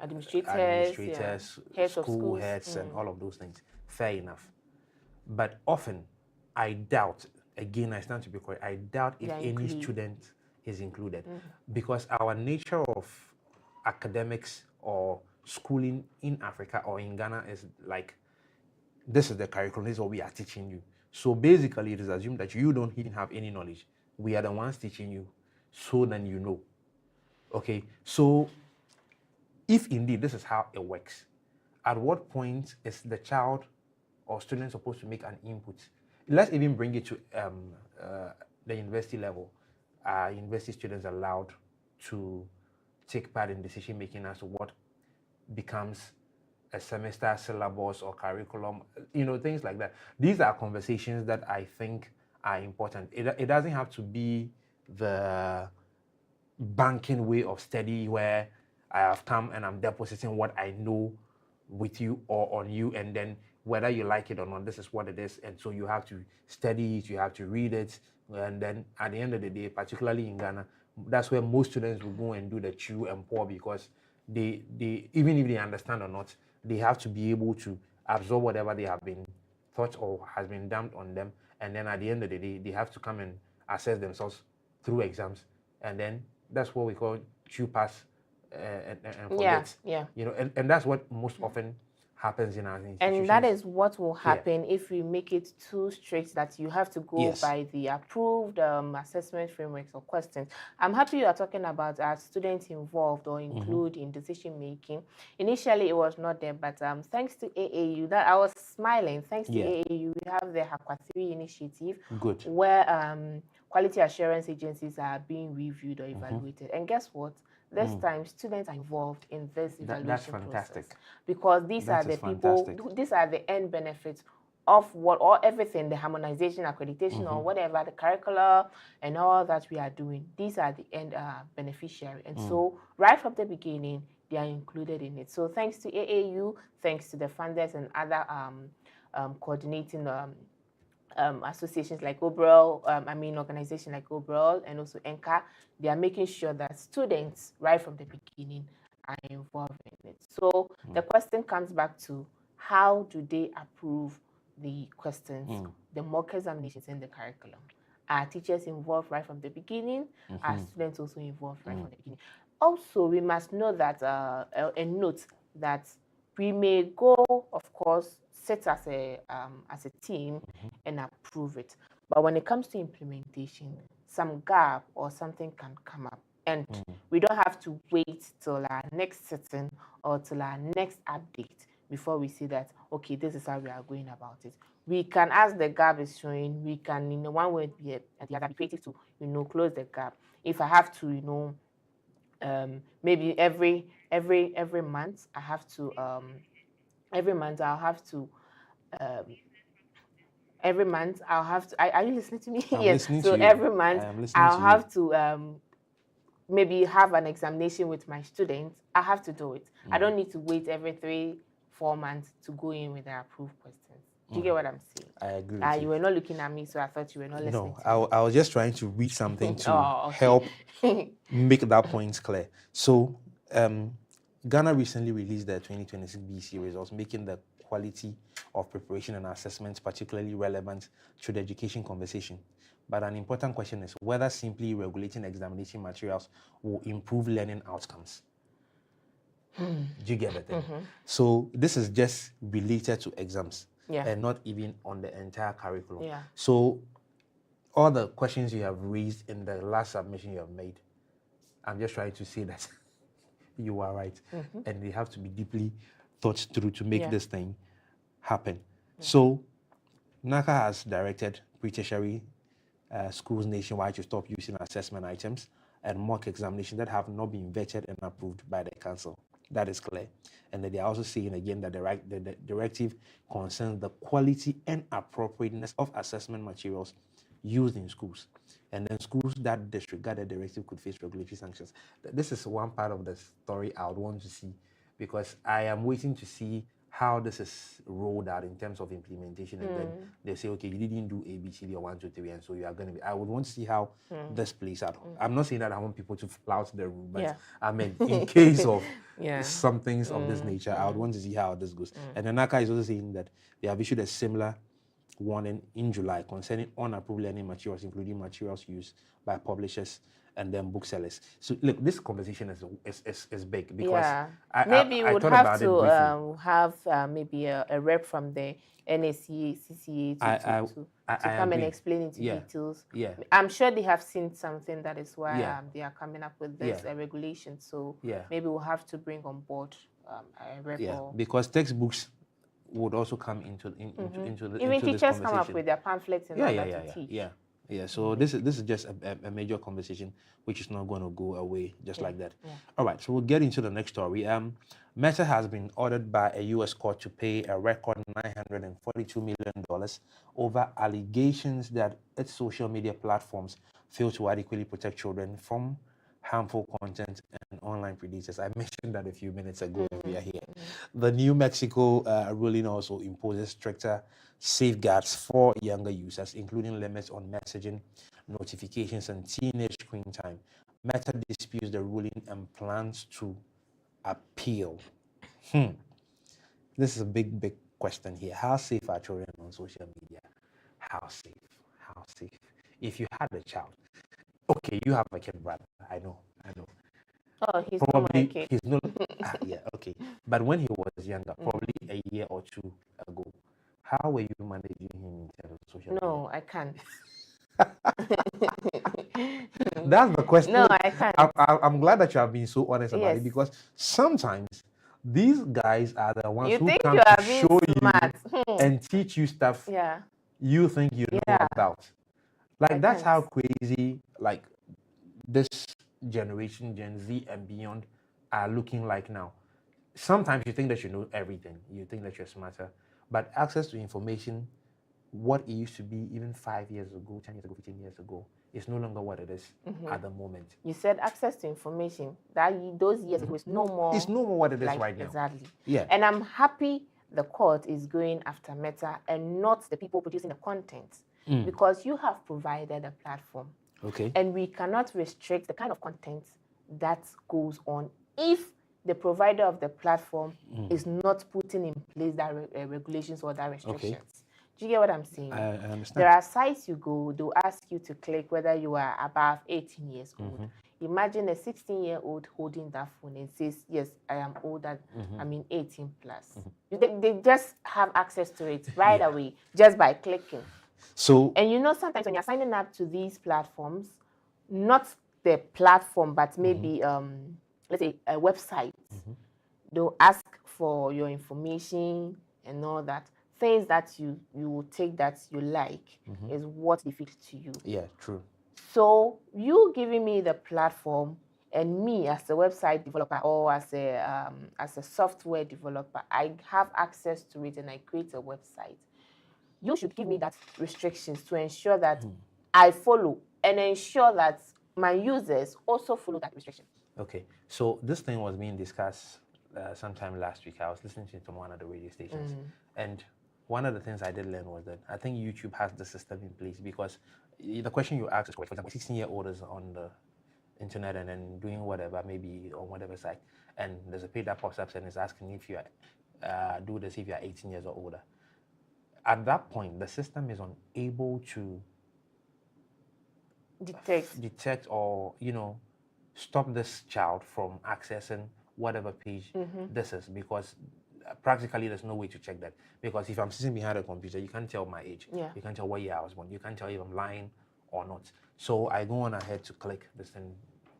administrators, school heads, and all of those things. Fair enough. But often, I doubt, again, I stand to be correct, I doubt if any student is included. Because our nature of academics or schooling in Africa or in Ghana is like, this is the curriculum, this is what we are teaching you. So basically, it is assumed that you don't even have any knowledge. We are the ones teaching you, so then you know. Okay, so if indeed this is how it works, at what point is the child or student supposed to make an input? Let's even bring it to the university level. Are university students allowed to take part in decision making as to what becomes a semester syllabus or curriculum, things like that? These are conversations that I think are important. It doesn't have to be the banking way of study where I have come and I'm depositing what I know with you or on you, and then whether you like it or not, this is what it is. And so you have to study it, you have to read it, and then at the end of the day, particularly in Ghana, that's where most students will go and do the chew and pour, because they even if they understand or not, they have to be able to absorb whatever they have been taught or has been dumped on them, and then at the end of the day, they have to come and assess themselves through exams, and then that's what we call chew, pass, and forget. And that's what most often happens in our institutions. And that is what will happen if we make it too strict that you have to go by the approved assessment frameworks or questions. I'm happy you are talking about our students involved or include in decision making. Initially, it was not there, but thanks to AAU, that I was smiling. Thanks to AAU, we have the HAQUA 3 initiative, where quality assurance agencies are being reviewed or evaluated. And guess what? This time, students are involved in this evaluation process, because these are the people, these are the end benefits of everything, the harmonization, accreditation, or whatever, the curricula and all that we are doing. These are the end beneficiary. And so right from the beginning, they are included in it. So thanks to AAU, thanks to the funders and other coordinating associations like Oberol, organizations like Oberol and also ENCA, they are making sure that students, right from the beginning, are involved in it. So the question comes back to, how do they approve the questions, the mock examinations in the curriculum? Are teachers involved right from the beginning? Are students also involved right from the beginning? also, we must know that a note that we may go, of course, sit as a team and approve it. But when it comes to implementation, some gap or something can come up. And we don't have to wait till our next sitting or till our next update before we see that, okay, this is how we are going about it. We can, as the gap is showing, we can, in one way or the other, be creative to, close the gap. If I have to, maybe every month, I have to, every month I'll have to, are you listening to me? I'm Yes. listening So to you. every month I'll to have to maybe have an examination with my students. I have to do it. I don't need to wait every 3-4 months to go in with the approved questions. Do you get what I'm saying? I agree with You were not looking at me, so I thought you were not listening. No, I was just trying to read something to okay. help make that point clear. So, Ghana recently released their 2026 BC results, making the quality of preparation and assessment particularly relevant to the education conversation. But an important question is whether simply regulating examination materials will improve learning outcomes. Do you get the thing? So this is just related to exams and not even on the entire curriculum. So all the questions you have raised in the last submission you have made, I'm just trying to say that you are right. And they have to be deeply thought through to make this thing happen. So NACA has directed pre-tertiary schools nationwide to stop using assessment items and mock examinations that have not been vetted and approved by the council. That is clear. And then they are also saying again that the directive concerns the quality and appropriateness of assessment materials used in schools. And then schools that disregard the directive could face regulatory sanctions. This is one part of the story I would want to see, because I am waiting to see how this is rolled out in terms of implementation. And then they say, okay, you didn't do A, B, C, D, or 1, 2, 3, and so you are going to be. I would want to see how this plays out. I'm not saying that I want people to flout the rule, but I mean, in case of some things of this nature, I would want to see how this goes. And then NACA is also saying that they have issued a similar warning in July concerning unapproved learning materials, including materials used by publishers and then booksellers. So look, this conversation is big, because maybe we would have to have maybe a rep from the NSCA, CCA to come and explain into details. I'm sure they have seen something, that is why they are coming up with this regulation. So maybe we'll have to bring on board a rep. Because textbooks would also come into even teachers come up with their pamphlets and to teach. So this is just a major conversation which is not going to go away just like that. All right, so we'll get into the next story. Meta has been ordered by a U.S. court to pay a record $942 million over allegations that its social media platforms fail to adequately protect children from harmful content and online predators. I mentioned that a few minutes ago when we are here. The New Mexico ruling also imposes stricter safeguards for younger users, including limits on messaging, notifications, and teenage screen time. Meta disputes the ruling and plans to appeal. This is a big question here. How safe are children on social media? How safe? How safe? If you had a child, okay, you have a kid, brother. I know. Oh, he's probably not my kid. He's not. Okay. But when he was younger, probably a year or two ago, how were you managing him in terms of social media? No, I can't. That's the question. No, I can't. I'm glad that you have been so honest about it, because sometimes these guys are the ones who come to show you and teach you stuff you think you know about. Like, that's how crazy, like, this generation, Gen Z and beyond, are looking like now. Sometimes you think that you know everything. You think that you're smarter. But access to information, what it used to be even 5 years ago, 10 years ago, 15 years ago, is no longer what it is at the moment. You said access to information. Those years ago is no more. It's no more what it is right now. Exactly. Yeah. And I'm happy the court is going after Meta and not the people producing the content. Because you have provided a platform. Okay. And we cannot restrict the kind of content that goes on if the provider of the platform is not putting in place that regulations or that restrictions. Okay. Do you get what I'm saying? I understand. There are sites you go, they'll ask you to click whether you are above 18 years old. Imagine a 16-year-old holding that phone and says, yes, I am older, I mean 18 plus. They just have access to it right away, just by clicking. So, and you know, sometimes when you're signing up to these platforms, not the platform, but maybe, let's say, a website, they'll ask for your information and all that. Things that you will take that you like is what they fit to you. Yeah, true. So you giving me the platform, and me as a website developer or as a software developer, I have access to it and I create a website. You should give me that restrictions to ensure that I follow and ensure that my users also follow that restriction. Okay, so this thing was being discussed sometime last week. I was listening to it on one of the radio stations, and one of the things I did learn was that I think YouTube has the system in place, because the question you asked is correct. For example, 16-year-old is on the internet and then doing whatever, maybe on whatever site, and there's a page that pops up and is asking if you do this if you are 18 years or older. At that point, the system is unable to detect or, you know, stop this child from accessing whatever page this is, because practically there's no way to check that. Because if I'm sitting behind a computer, you can't tell my age. You can't tell what year I was born. You can't tell if I'm lying or not. So I go on ahead to click this thing,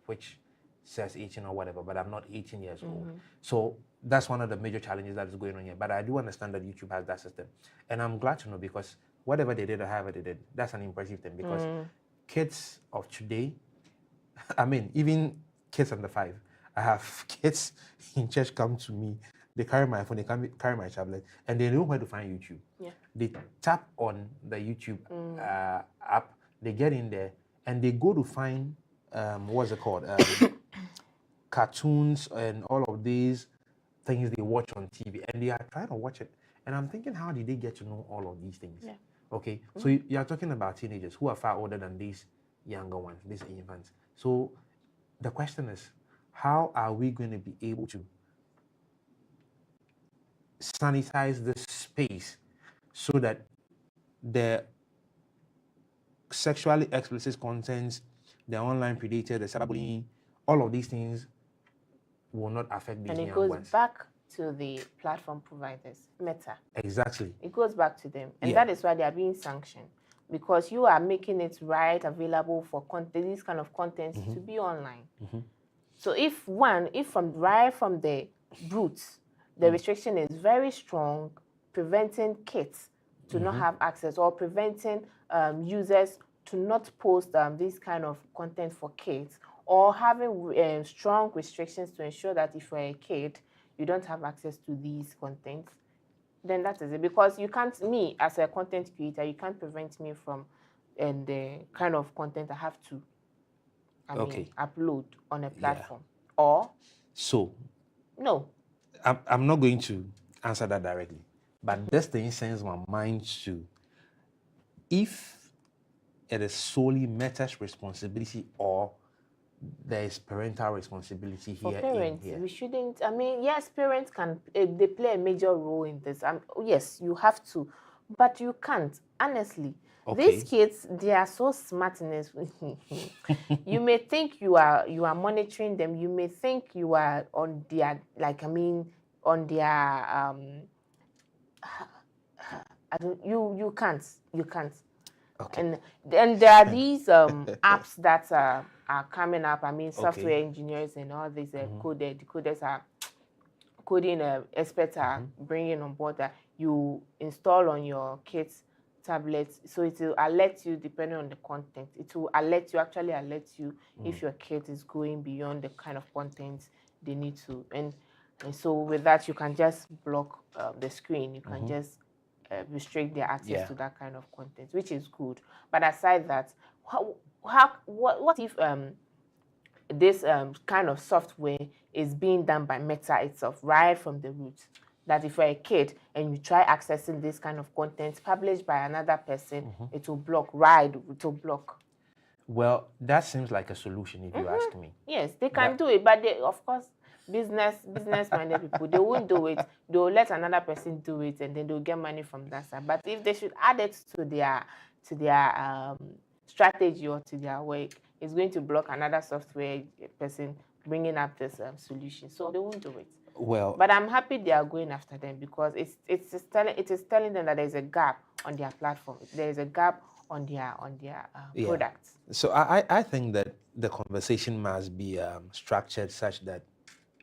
which says 18 or whatever, but I'm not 18 years old. So that's one of the major challenges that is going on here. But I do understand that YouTube has that system. And I'm glad to know, because whatever they did or however they did, that's an impressive thing. Because kids of today, I mean, even kids under 5, I have kids in church come to me, they carry my phone, they carry my tablet, and they know where to find YouTube. They tap on the YouTube app, they get in there, and they go to find, what's it called? Cartoons and all of these things they watch on TV, and they are trying to watch it. And I'm thinking, how did they get to know all of these things? Okay, so you are talking about teenagers who are far older than these younger ones, these infants. So the question is, how are we going to be able to sanitize this space so that the sexually explicit contents, the online predator, the cyberbullying, all of these things will not affect these young ones? And it goes back to the platform providers, Meta. Exactly. It goes back to them. And that is why they are being sanctioned. Because you are making it available for content, these kind of contents to be online. So if right from the roots, the restriction is very strong, preventing kids to not have access, or preventing users to not post this kind of content for kids, or having strong restrictions to ensure that if you're a kid, you don't have access to these contents, then that is it. Because you can't, me as a content creator, you can't prevent me from the kind of content I have to upload on a platform. Or so no. I'm not going to answer that directly, but this thing sends my mind to, if it is solely Meta's responsibility or there is parental responsibility here. For parents, we shouldn't, I mean, yes, parents can, they play a major role in this. Yes, you have to, but you can't, honestly. These kids, they are so smart in this. You may think you are monitoring them. You may think you are on their, on their, you can't. Okay. And there are these apps that are coming up. I mean, software engineers and all these decoders are coding experts are bringing on board that you install on your kids' tablets. So it will alert you depending on the content. It will actually alert you if your kid is going beyond the kind of content they need to. And so with that, you can just block the screen. You can just restrict their access to that kind of content, which is good. But aside that, what if this kind of software is being done by Meta itself right from the root? That if you're a kid and you try accessing this kind of content published by another person, it will block. It will block. Well, that seems like a solution if you ask me. Yes, they can do it, but they, of course, business-minded people, they won't do it. They'll let another person do it, and then they'll get money from that side. But if they should add it to their strategy or to their work, it's going to block another software person bringing up this solution. So they won't do it. Well, but I'm happy they are going after them because it is telling them that there's a gap on their platform. There is a gap on their products. So I think that the conversation must be structured such that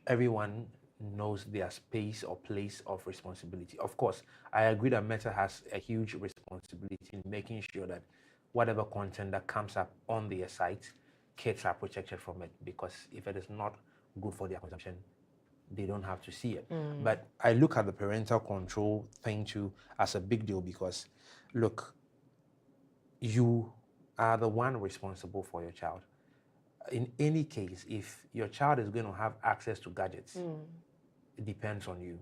everyone knows their space or place of responsibility. Of course, I agree that Meta has a huge responsibility in making sure that whatever content that comes up on their site, kids are protected from it, because if it is not good for their consumption, they don't have to see it. But I look at the parental control thing too as a big deal, because look, you are the one responsible for your child. In any case, if your child is going to have access to gadgets, it depends on you.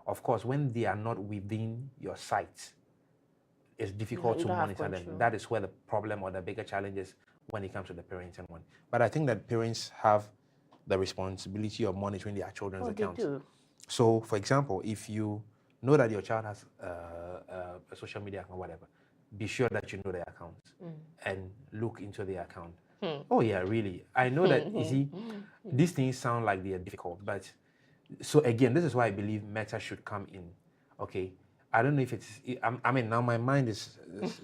Of course, when they are not within your sight, it's difficult to monitor them. That is where the problem or the bigger challenge is when it comes to the parenting one. But I think that parents have the responsibility of monitoring their children's accounts. They do. So, for example, if you know that your child has a social media account, whatever, be sure that you know their accounts and look into their account. Oh yeah, really. I know that, you see, these things sound like they are difficult, but so again, this is why I believe Meta should come in. Okay, I don't know if it's. I mean, now my mind is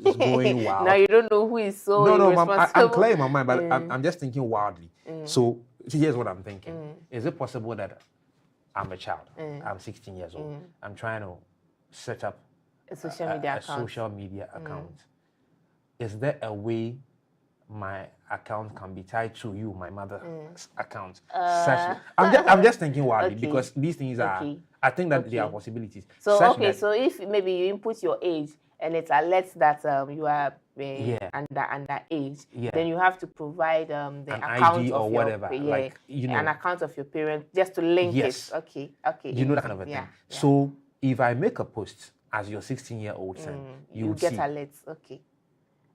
going wild. Now you don't know who is so No, I'm clear in my mind, but I'm just thinking wildly. So here's what I'm thinking: is it possible that I'm a child? I'm 16 years old. I'm trying to set up a social media account. Social media account. Is there a way my account can be tied to you, my mother's account? I'm just thinking wildly, because these things are. I think that there are possibilities. So so if maybe you input your age and it alerts that you are under age, then you have to provide the an account ID of or whatever, like an account of your parent just to link it. Okay. You know that kind of a thing. So if I make a post as your 16-year-old son, you get see. alerts.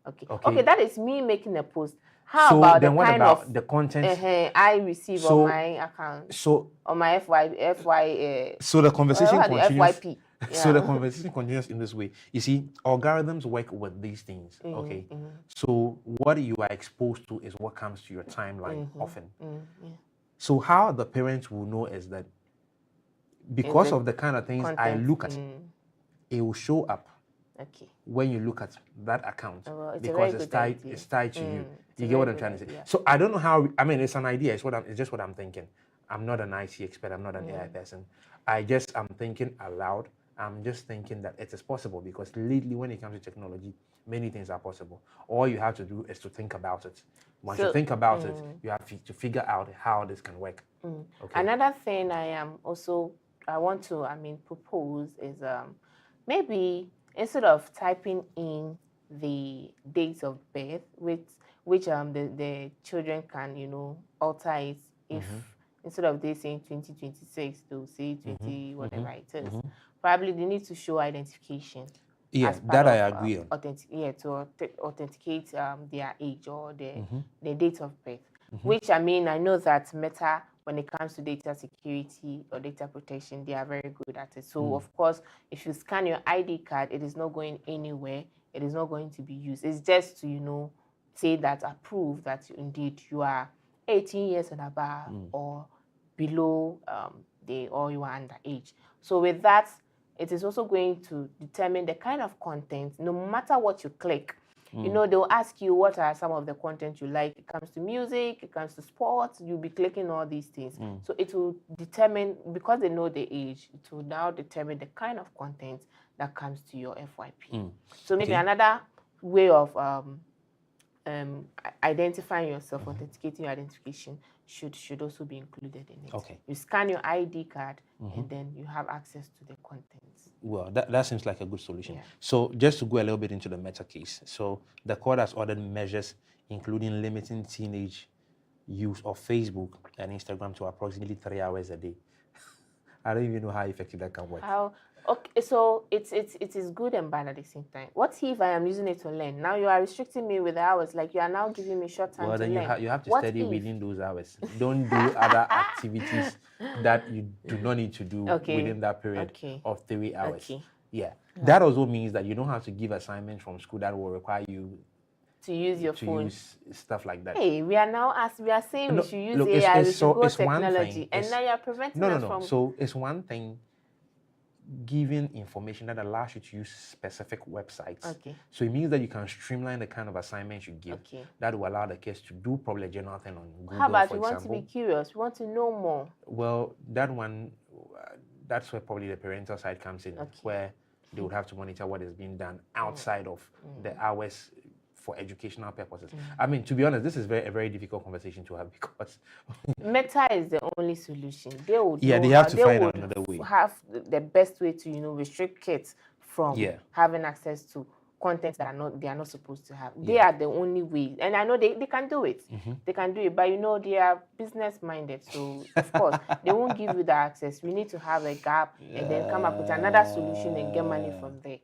Okay, that is me making a post. How about then the what kind about of the content I receive on my account? So on my FY. So the conversation continues. FYP. So the conversation continues in this way. You see, algorithms work with these things. Okay. So what you are exposed to is what comes to your timeline often. So how the parents will know is that because of the kind of things content, I look at, it will show up. Okay. When you look at that account, because it's tied to you. You get what I'm trying to say? Yeah. So I don't know how. I mean, it's an idea. It's just what I'm thinking. I'm not an IT expert. I'm not an AI person. I'm thinking aloud. I'm just thinking that it is possible, because lately, when it comes to technology, many things are possible. All you have to do is to think about it. Once you think about it, you have to figure out how this can work. Okay. Another thing I want to propose is maybe instead of typing in the dates of birth, which the children can alter it, if instead of they saying 2026 they'll say 20 whatever it is. Probably they need to show identification. Yeah, that I agree on. To authenticate their age or their date of birth. Which I know that Meta, when it comes to data security or data protection, they are very good at it. So of course, if you scan your ID card, it is not going anywhere. It is not going to be used. It's just to say that approve that indeed you are 18 years and above or below or you are underage. So with that, it is also going to determine the kind of content, no matter what you click. They'll ask you what are some of the content you like. It comes to music, it comes to sports, you'll be clicking all these things. So it will determine, because they know the age, it will now determine the kind of content that comes to your FYP. So maybe another way of identifying yourself, authenticating your identification should also be included in it. Okay. You scan your ID card and then you have access to the contents. Well, that seems like a good solution. Yeah. So just to go a little bit into the Meta case. So the court has ordered measures including limiting teenage use of Facebook and Instagram to approximately 3 hours a day. I don't even know how effective that can work. Okay, so it is good and bad at the same time. What if I am using it to learn? Now you are restricting me with hours, like you are now giving me short time to learn. Well, then you have to study within those hours. Don't do other activities that you do not need to do within that period of 3 hours. Okay. Yeah. That also means that you don't have to give assignments from school that will require you to use your to phone. use stuff like that. Hey, we are now as we are saying No, we should use look, AI, we should go it's one technology, thing. and now you're preventing us from. So it's one thing giving information that allows you to use specific websites. Okay. So it means that you can streamline the kind of assignments you give. Okay. That will allow the kids to do probably a general thing on Google. How about for we want example. to be curious? We want to know more. Well, that one, that's where probably the parental side comes in, where they would have to monitor what is being done outside of the hours for educational purposes. I mean, to be honest, this is a very difficult conversation to have because Meta is the only solution. They would they have to find another way. Have the best way to restrict kids from having access to content that they are not supposed to have. They are the only way, and I know they can do it. They can do it, but they are business minded, so of course they won't give you the access. We need to have a gap and then come up with another solution and get money from there.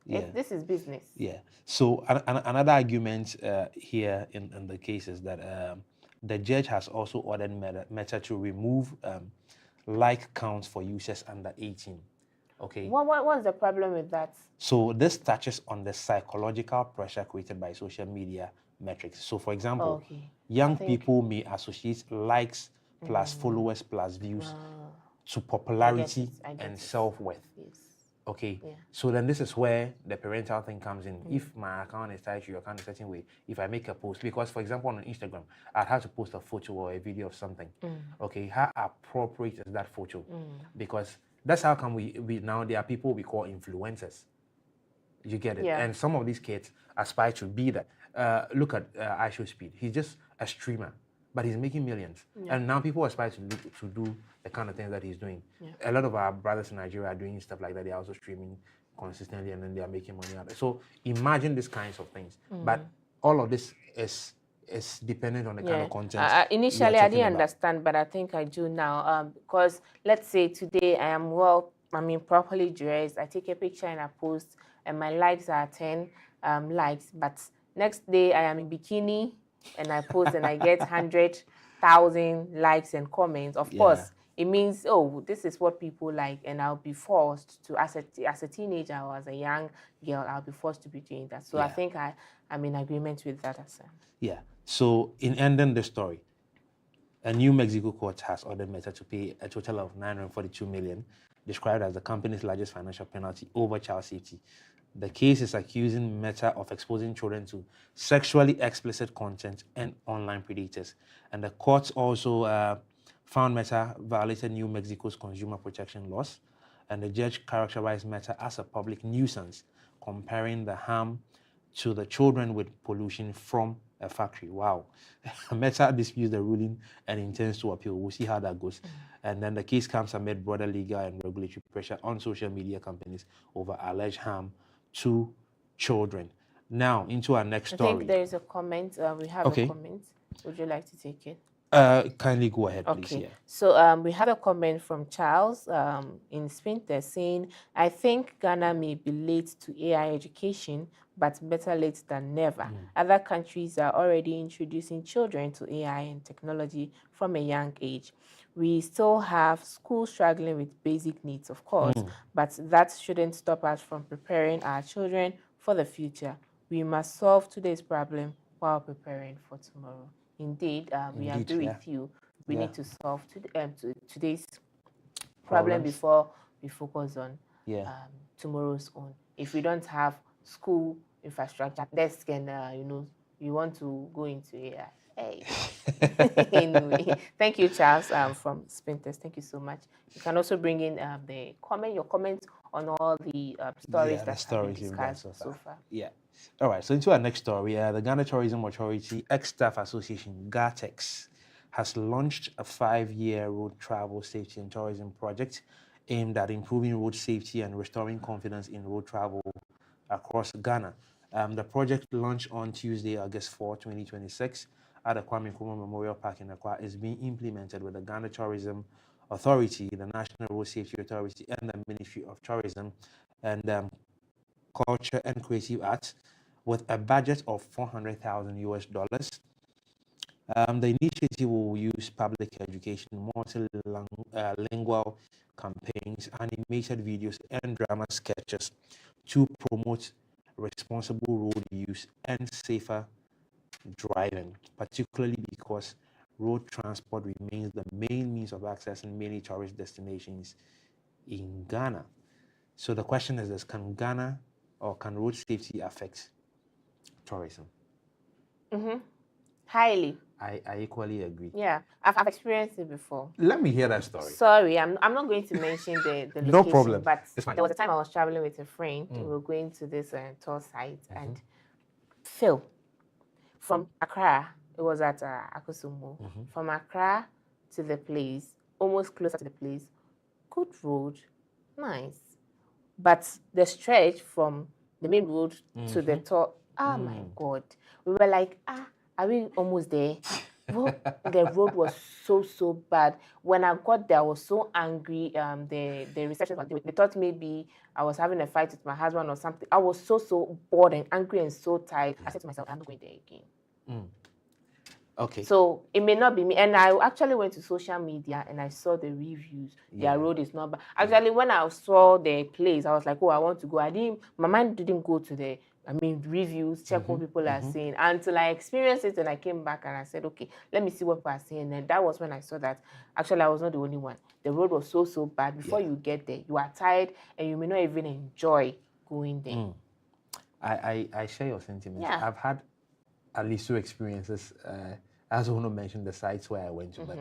This is business. Yeah. So another argument here in the case is that the judge has also ordered Meta to remove like counts for users under 18. Okay. What's the problem with that? So this touches on the psychological pressure created by social media metrics. So for example, young people may associate likes plus followers plus views to popularity and self-worth. Yes. Okay, so then this is where the parental thing comes in. If my account is tied to your account a certain way, if I make a post, because for example on Instagram, I'd have to post a photo or a video of something. Okay, how appropriate is that photo? Because that's how come we now there are people we call influencers. You get it? And some of these kids aspire to be that. Look at IShowSpeed. He's just a streamer, but he's making millions. And now people aspire to do the kind of things that he's doing. A lot of our brothers in Nigeria are doing stuff like that. They're also streaming consistently and then they are making money out of it. So imagine these kinds of things. But all of this is dependent on the kind of content. Initially, I didn't understand, but I think I do now. Because let's say today I am properly dressed. I take a picture and I post, and my likes are 10 likes. But next day I am in bikini and I post and I get 100,000 likes and comments. Of course, it means, this is what people like, and I'll be forced to, as a teenager or as a young girl, I'll be forced to be doing that. So I think I'm in agreement with that as well. Yeah. So in ending the story, a New Mexico court has ordered Meta to pay a total of $942 million, described as the company's largest financial penalty over child safety. The case is accusing Meta of exposing children to sexually explicit content and online predators. And the court also found Meta violated New Mexico's consumer protection laws, and the judge characterized Meta as a public nuisance, comparing the harm to the children with pollution from a factory. Wow. Meta disputes the ruling and intends to appeal. We'll see how that goes. And then the case comes amid broader legal and regulatory pressure on social media companies over alleged harm to children. Now, into our next story. I think there is a comment. We have a comment. Would you like to take it? Kindly go ahead, please. Okay. So we have a comment from Charles in Spinter saying, I think Ghana may be late to AI education, but better late than never. Other countries are already introducing children to AI and technology from a young age. We still have schools struggling with basic needs, of course, but that shouldn't stop us from preparing our children for the future. We must solve today's problem while preparing for tomorrow. Indeed, we agree with you. We need to solve today's problem before we focus on tomorrow's own. If we don't have school infrastructure, desk, and you want to go into AI. Hey. Anyway, thank you, Charles, from Spintest. Thank you so much. You can also bring in your comments on all the stories that have been discussed so far. Yeah. All right. So into our next story, the Ghana Tourism Authority Ex-Staff Association, GATEX, has launched a 5-year road travel safety and tourism project aimed at improving road safety and restoring confidence in road travel across Ghana. The project launched on Tuesday, August 4, 2026, at the Kwame Nkrumah Memorial Park in Accra is being implemented with the Ghana Tourism Authority, the National Road Safety Authority, and the Ministry of Tourism and Culture and Creative Arts, with a budget of $400,000 US. The initiative will use public education, multilingual campaigns, animated videos, and drama sketches to promote responsible road use and safer driving, particularly because road transport remains the main means of accessing many tourist destinations in Ghana. So the question is this: can Ghana or can road safety affect tourism? Highly. I equally agree. Yeah, I've experienced it before. Let me hear that story. Sorry, I'm not going to mention the location. No problem. But It's fine. there was a time I was traveling with a friend. We were going to this tour site and Phil, from Accra, it was at Akusumu. From Accra to the place, almost closer to the place, good road, nice. But the stretch from the main road to the top, my God. We were like, are we almost there? Well, the road was so bad. When I got there, I was so angry. The reception, they thought maybe I was having a fight with my husband or something. I was so bored and angry and so tired. I said to myself, I'm not going there again. Okay. So it may not be me. And I actually went to social media and I saw the reviews. Their road is not bad. Actually, when I saw the place, I was like, oh, I want to go. My mind didn't go to the reviews, check what people are saying, until I experienced it and I came back and I said, okay, let me see what people are saying. And that was when I saw that actually I was not the only one. The road was so bad. Before you get there, you are tired and you may not even enjoy going there. I share your sentiments. Yeah. I've had at least 2 experiences. I also want to mention the sites where I went to, but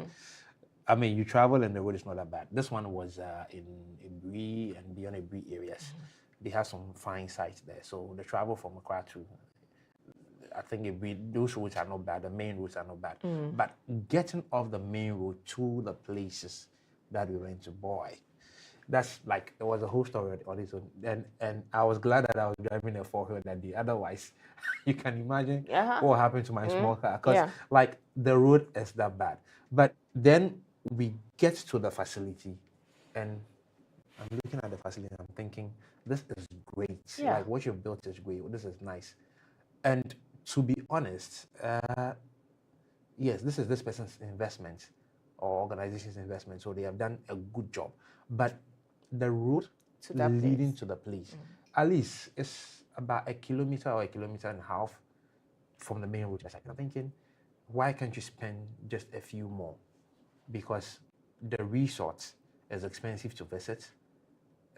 I mean, you travel and the road is not that bad. This one was in Ebri and beyond Ebri areas. They have some fine sites there. So the travel from Accra to, I think Ebri, those roads are not bad. The main roads are not bad. But getting off the main road to the places that we went to, boy, that's like, it was a whole story on its own. And I was glad that I was driving a 4-wheel that day. Otherwise, you can imagine what happened to my small car. Because like the road is that bad. But then we get to the facility and I'm looking at the facility and I'm thinking, this is great. Like what you've built is great. This is nice. And to be honest, yes, this is this person's investment or organization's investment. So they have done a good job. But the route leading to the place, at least it's about 1 kilometer or 1.5 kilometers from the main route. I'm thinking, why can't you spend just a few more? Because the resort is expensive to visit.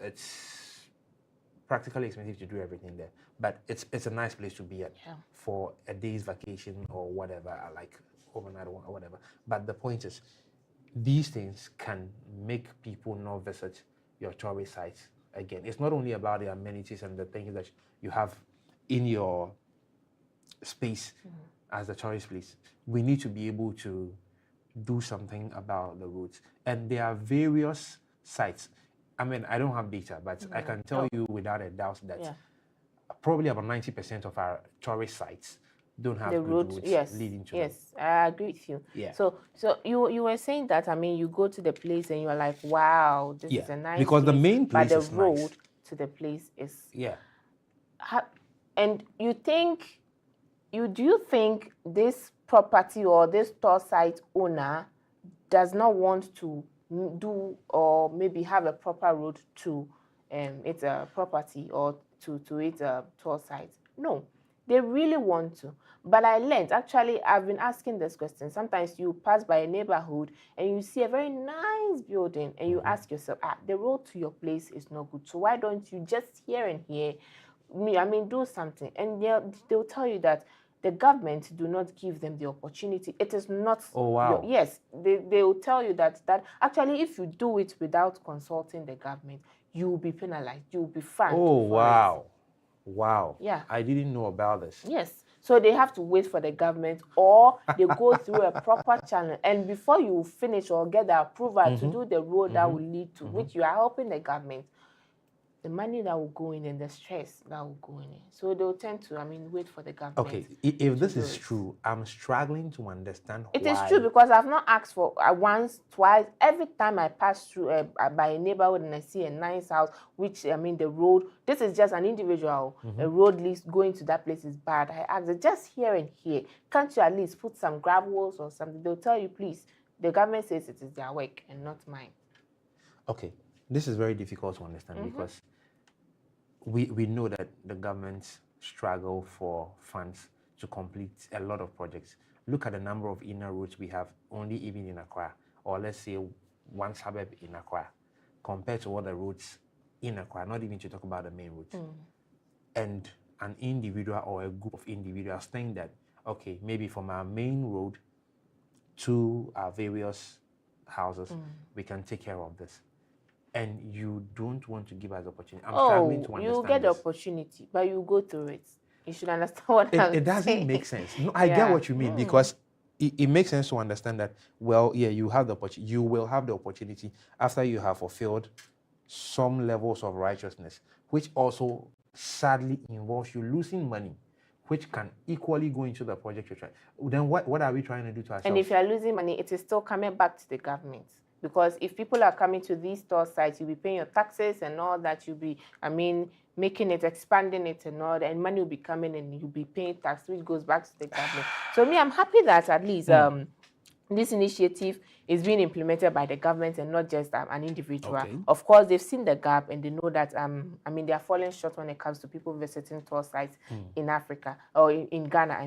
It's practically expensive to do everything there, but it's a nice place to be at for a day's vacation or whatever, like overnight or whatever. But the point is, these things can make people not visit your tourist sites again. It's not only about the amenities and the things that you have in your space as a tourist place. We need to be able to do something about the roads. And there are various sites. I mean, I don't have data, but I can tell you without a doubt that probably about 90% of our tourist sites don't have the good road, roads leading to them. Yes, I agree with you. Yeah. So you were saying that, I mean, you go to the place and you're like, wow, this is a nice because place, the main place but is the road nice. to the place is And do you think this property or this store site owner does not want to do or maybe have a proper road to its property or to its tour site? No, they really want to. But I learned, actually, I've been asking this question. Sometimes you pass by a neighborhood and you see a very nice building and you ask yourself, the road to your place is not good. So why don't you just here and here, do something? And they'll tell you that the government do not give them the opportunity. It is not. Oh, wow. Yes, they will tell you that actually if you do it without consulting the government, you will be penalized. You will be fined. Oh, wow. Wow. Yeah. I didn't know about this. Yes. So they have to wait for the government, or they go through a proper channel. And before you finish or get the approval to do the road that will lead to, which you are helping the government, the money that will go in and the stress that will go in. So they'll tend to, wait for the government. Okay, if this is true, I'm struggling to understand It why. is true because I've not asked for once, twice. Every time I pass through by a neighborhood and I see a nice house, which, the road, this is just an individual. A road least going to that place is bad. I ask, just here and here, can't you at least put some gravels or something? They'll tell you, please, the government says it is their work and not mine. Okay, this is very difficult to understand because we know that the governments struggle for funds to complete a lot of projects. Look at the number of inner roads we have only even in Accra, or let's say one suburb in Accra, compared to other roads in Accra, not even to talk about the main roads. And an individual or a group of individuals think that, okay, maybe from our main road to our various houses, we can take care of this. And you don't want to give us the opportunity. I'm struggling to understand you get the this. opportunity, but you go through it. You should understand what I'm saying. It doesn't make sense. No, I get what you mean, because it makes sense to understand that, well, yeah, you have the opportunity. You will have the opportunity after you have fulfilled some levels of righteousness, which also sadly involves you losing money, which can equally go into the project you're trying. Then what are we trying to do to ourselves? And if you're losing money, it is still coming back to the government. Because if people are coming to these store sites, you'll be paying your taxes and all that. You'll be, making it, expanding it and all that. And money will be coming and you'll be paying tax, which goes back to the government. So I'm happy that at least this initiative is being implemented by the government and not just an individual. Okay. Of course, they've seen the gap and they know that, they are falling short when it comes to people visiting tour sites in Africa, or in Ghana,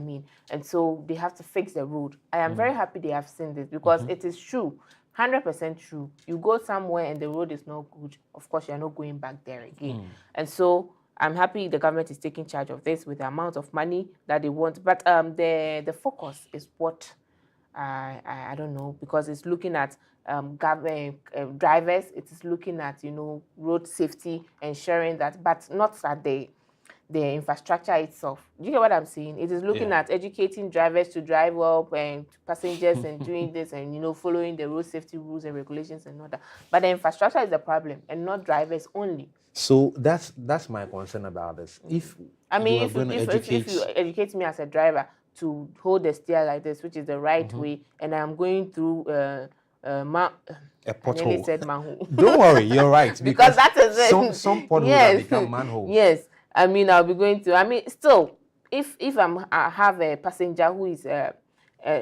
And so they have to fix the road. I am very happy they have seen this, because it is true, 100% true. You go somewhere and the road is not good, of course, you're not going back there again. And so I'm happy the government is taking charge of this with the amount of money that they want. But the focus is what I don't know, because it's looking at drivers, it is looking at, road safety, ensuring that, but not at the infrastructure itself. Do you get what I'm saying? It is looking at educating drivers to drive up and passengers and doing this and, following the road safety rules and regulations and all that. But the infrastructure is the problem and not drivers only. So that's my concern about this. If you educate me as a driver to hold the steer like this, which is the right way, and I'm going through a pothole. I nearly said manhole. Don't worry, you're right. Because that is it. Some potholes have become manholes. Yes. I'll be going to. Still, if I have a passenger who is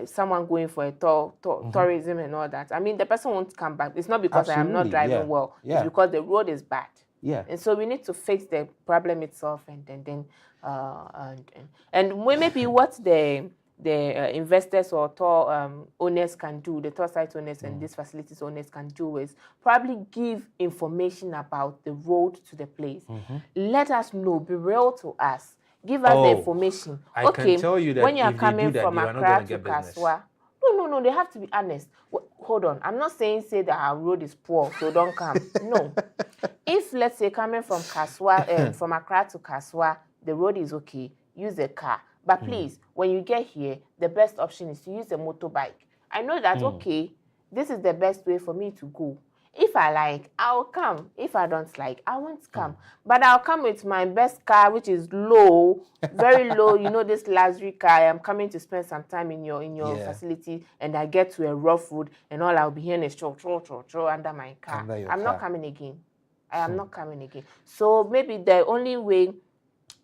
someone going for a tourism and all that, the person won't come back. It's not because I am not driving well. It's because the road is bad. Yeah. And so we need to fix the problem itself, and maybe what the investors or tour owners can do, the tour site owners and these facilities owners can do, is probably give information about the road to the place. Let us know, be real to us. Give us the information. I can tell you that when you are if coming they do that, from you are not Accra going to to get business. Kaswa, no, they have to be honest. Hold on, I'm not saying that our road is poor, so don't come. No. If, let's say, coming from Kaswa, from Accra to Kaswa, the road is okay, use a car. But please, when you get here, the best option is to use a motorbike. I know that, okay, this is the best way for me to go. If I like, I'll come. If I don't like, I won't come. But I'll come with my best car, which is low, very low. This luxury car. I'm coming to spend some time in your facility, and I get to a rough road, and all I'll be hearing is throw under my car. I'm not coming again. I am not coming again. So maybe the only way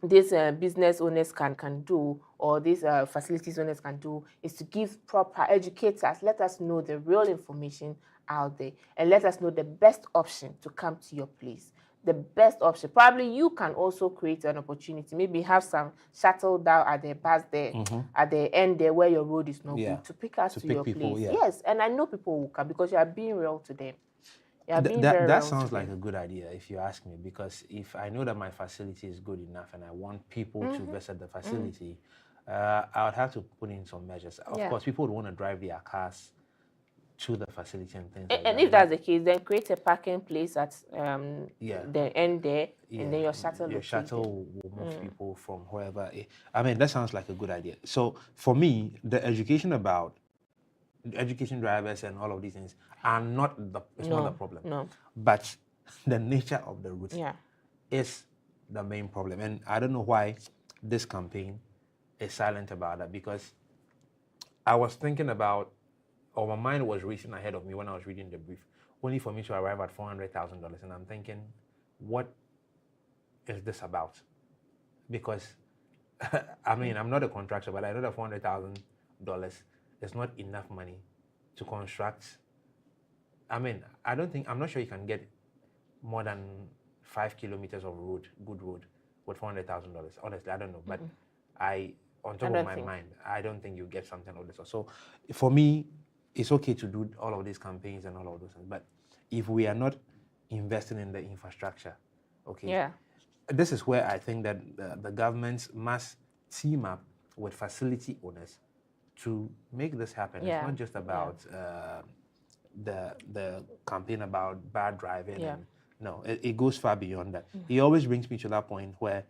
these business owners can do, or these facilities owners can do, is to give proper educators. Let us know the real information out there, and let us know the best option to come to your place. The best option. Probably you can also create an opportunity. Maybe have some shuttle down at the bus there, at the end there where your road is not good, to pick us to your people, place. Yes, and I know people will come because you are being real to them. That sounds like a good idea, if you ask me, because if I know that my facility is good enough and I want people to visit the facility, I would have to put in some measures. Of course, people would want to drive their cars to the facility and things like that. And if that's the case, then create a parking place at the end there, and then your shuttle will move people from wherever. That sounds like a good idea. So for me, the education drivers and all of these things are not the problem. No. But the nature of the route is the main problem. And I don't know why this campaign is silent about that, because I was thinking about, or my mind was racing ahead of me when I was reading the brief, only for me to arrive at $400,000. And I'm thinking, what is this about? Because, I'm not a contractor, but I know that $400,000 is not enough money to construct. I'm not sure you can get more than 5 kilometers of road, good road, with $400,000. Honestly, I don't know. But on top of my mind, I don't think you get something of this sort. So for me, it's okay to do all of these campaigns and all of those things, but if we are not investing in the infrastructure, okay, yeah, this is where I think that the governments must team up with facility owners to make this happen. Yeah. It's not just about the campaign about bad driving. Yeah. And, no, it goes far beyond that. It always brings me to that point where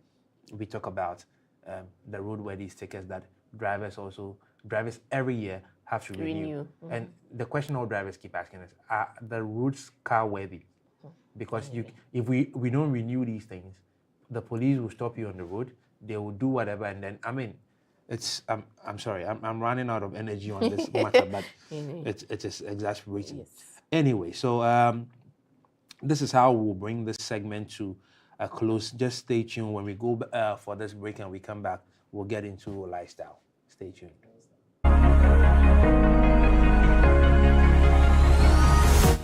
we talk about the roadworthy stickers that drivers every year have to renew. And the question all drivers keep asking is, are the roads car worthy? Because if we don't renew these things, the police will stop you on the road, they will do whatever, and then, I mean, I'm sorry, I'm running out of energy on this matter, but it is exasperating. Yes. Anyway, so this is how we'll bring this segment to a close. Just stay tuned. When we go for this break and we come back, we'll get into lifestyle. Stay tuned.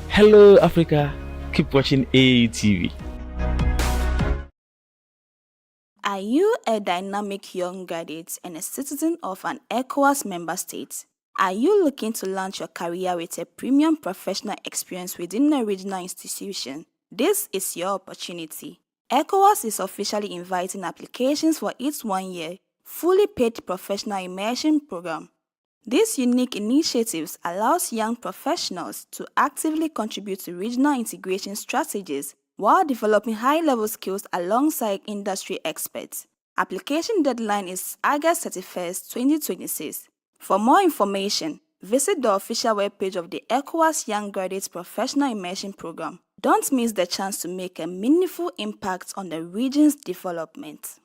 Hello, Africa. Keep watching AAU TV. Are you a dynamic young graduate and a citizen of an ECOWAS member state? Are you looking to launch your career with a premium professional experience within a regional institution? This is your opportunity. ECOWAS is officially inviting applications for its 1-year, fully paid professional immersion program. This unique initiative allows young professionals to actively contribute to regional integration strategies while developing high-level skills alongside industry experts. Application deadline is August 31st, 2026. For more information, visit the official webpage of the ECOWAS Young Graduates Professional Immersion Program. Don't miss the chance to make a meaningful impact on the region's development.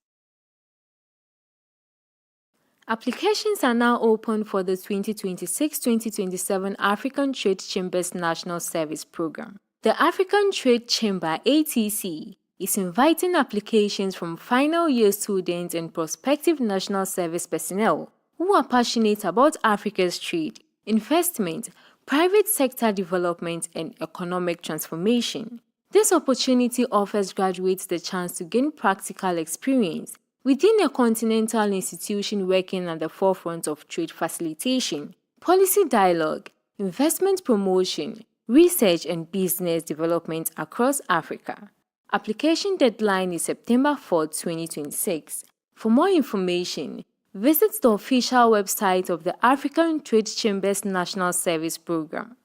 Applications are now open for the 2026-2027 African Trade Chambers National Service Program. The African Trade Chamber (ATC) is inviting applications from final year students and prospective national service personnel who are passionate about Africa's trade, investment, private sector development, and economic transformation. This opportunity offers graduates the chance to gain practical experience within a continental institution working at the forefront of trade facilitation, policy dialogue, investment promotion, research and business development across Africa. Application deadline is September 4, 2026. For more information, visit the official website of the African Trade Chambers National Service Program.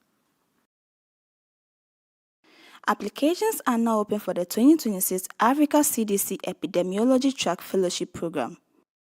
Applications are now open for the 2026 Africa CDC Epidemiology Track Fellowship Program.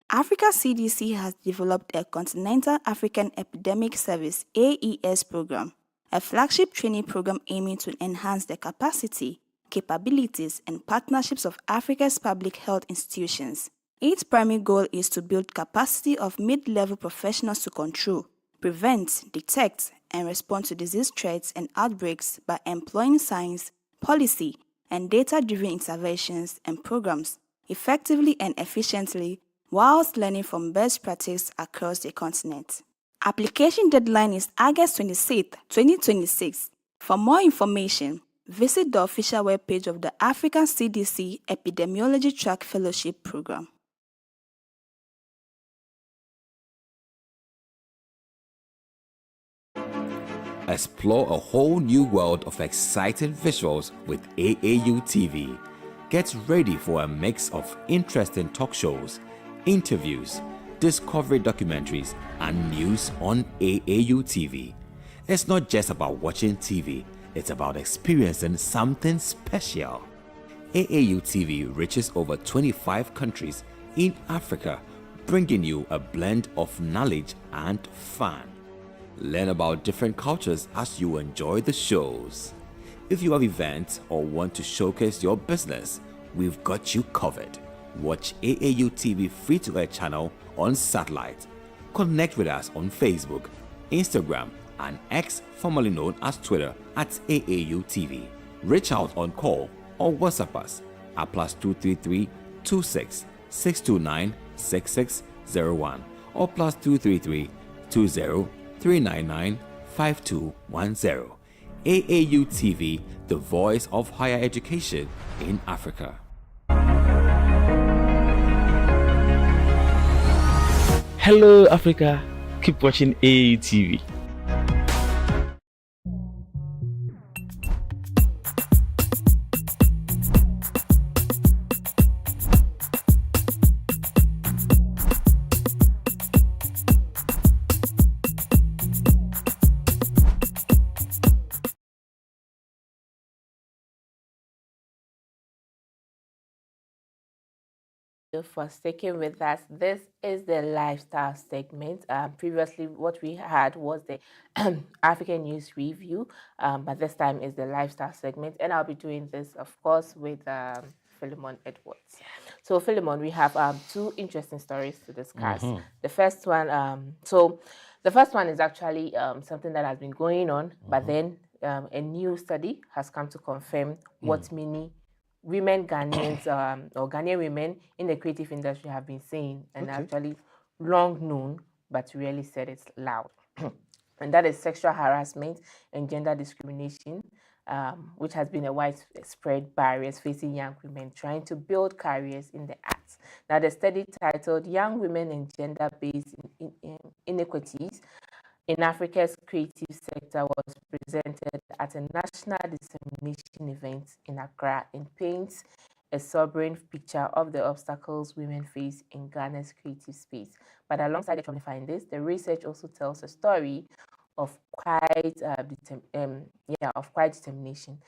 Africa CDC has developed a Continental African Epidemic Service (AES) program, a flagship training program aiming to enhance the capacity, capabilities, and partnerships of Africa's public health institutions. Its primary goal is to build capacity of mid-level professionals to control, prevent, detect, and respond to disease threats and outbreaks by employing science, policy, and data-driven interventions and programs effectively and efficiently whilst learning from best practice across the continent. Application deadline is August 26, 2026. For more information, visit the official webpage of the African CDC Epidemiology Track Fellowship Program. Explore a whole new world of exciting visuals with AAU TV. Get ready for a mix of interesting talk shows, interviews, discovery documentaries, and news on AAU TV. It's not just about watching TV, it's about experiencing something special. AAU TV reaches over 25 countries in Africa, bringing you a blend of knowledge and fun. Learn about different cultures as you enjoy the shows. If you have events or want to showcase your business, we've got you covered. Watch AAU TV free-to-air channel on satellite. Connect with us on Facebook, Instagram, and X, formerly known as Twitter, at AAU TV. Reach out on call or WhatsApp us at +233 26 629 6601 or +233 20 399 5210. AAU TV, the voice of higher education in Africa. Hello, Africa. Keep watching AAU TV. For sticking with us. This is the lifestyle segment. Previously, what we had was the African News Review, but this time is the lifestyle segment, and I'll be doing this, of course, with Philemon Edwards. So, Philemon, we have two interesting stories to discuss. The first one, the first one is actually something that has been going on, but then a new study has come to confirm what many women Ghanaians or Ghanaian women in the creative industry have been saying and actually long known, but rarely said it loud. And that is sexual harassment and gender discrimination, which has been a widespread barriers facing young women trying to build careers in the arts. Now, the study titled Young Women and Gender-Based Inequities in Africa's Creative Sector was presented at a national dissemination event in Accra and paints a sobering picture of the obstacles women face in Ghana's creative space. But alongside the findings, the research also tells a story of quiet determination.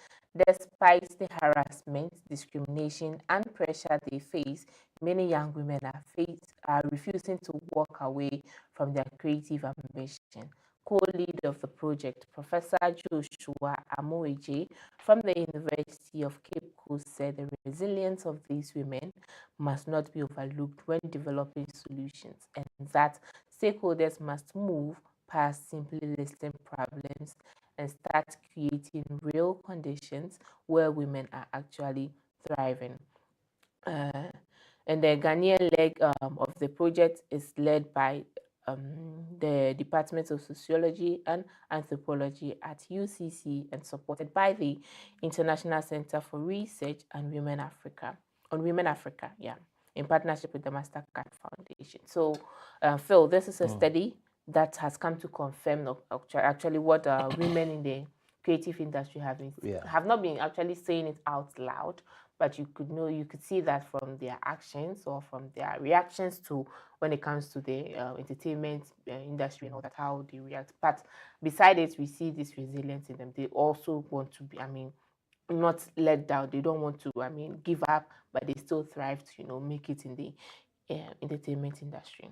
Despite the harassment, discrimination, and pressure they face, many young women are refusing to walk away from their creative ambition. Co-lead of the project, Professor Joshua Amoeje from the University of Cape Coast said the resilience of these women must not be overlooked when developing solutions, and that stakeholders must move past simply listing problems and start creating real conditions where women are actually thriving. And the Ghanaian leg of the project is led by the Department of Sociology and Anthropology at UCC and supported by the International Center for Research on Women Africa, in partnership with the Mastercard Foundation. So, Phil, this is a study that has come to confirm actually what women in the creative industry have not been actually saying it out loud, but you could see that from their actions or from their reactions to when it comes to the entertainment industry and all that, how they react. But beside it, we see this resilience in them. They also want to be, not let down. They don't want to, give up, but they still thrive to, make it in the entertainment industry.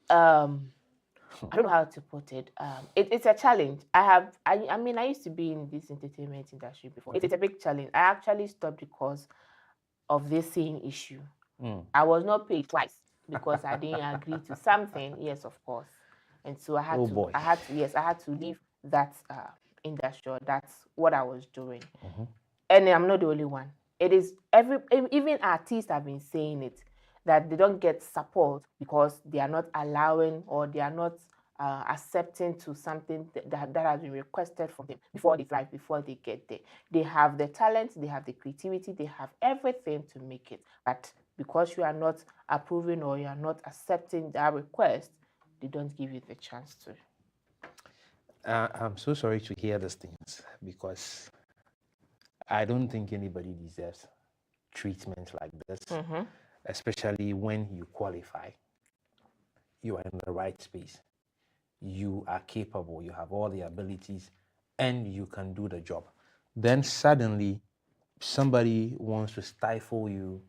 I don't know how to put it. It's a challenge. I used to be in this entertainment industry before. It's a big challenge. I actually stopped because of this same issue. I was not paid twice because I didn't agree to something. Yes, of course. And so I had to leave that industry. That's what I was doing. And I'm not the only one. It is even artists have been saying it, that they don't get support because they are not allowing or they are not accepting to something that has been requested from them before they thrive, before they get there. They have the talent, they have the creativity, they have everything to make it. But because you are not approving or you are not accepting that request, they don't give you the chance to. I'm so sorry to hear these things because I don't think anybody deserves treatment like this. Especially when you qualify, you are in the right space, you are capable, you have all the abilities, and you can do the job. Then suddenly, somebody wants to stifle you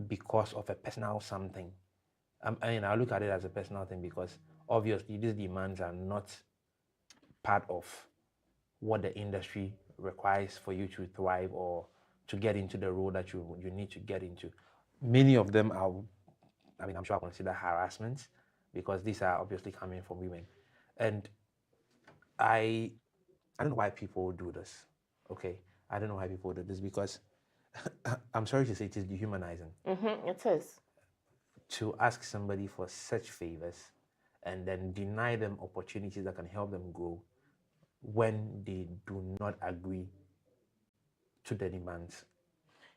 because of a personal something. I look at it as a personal thing because obviously these demands are not part of what the industry requires for you to thrive or to get into the role that you need to get into. Many of them are, I'm sure I consider harassment because these are obviously coming from women. And I don't know why people do this, okay? I don't know why people do this because I'm sorry to say it is dehumanizing. It is. To ask somebody for such favors and then deny them opportunities that can help them grow when they do not agree to the demands.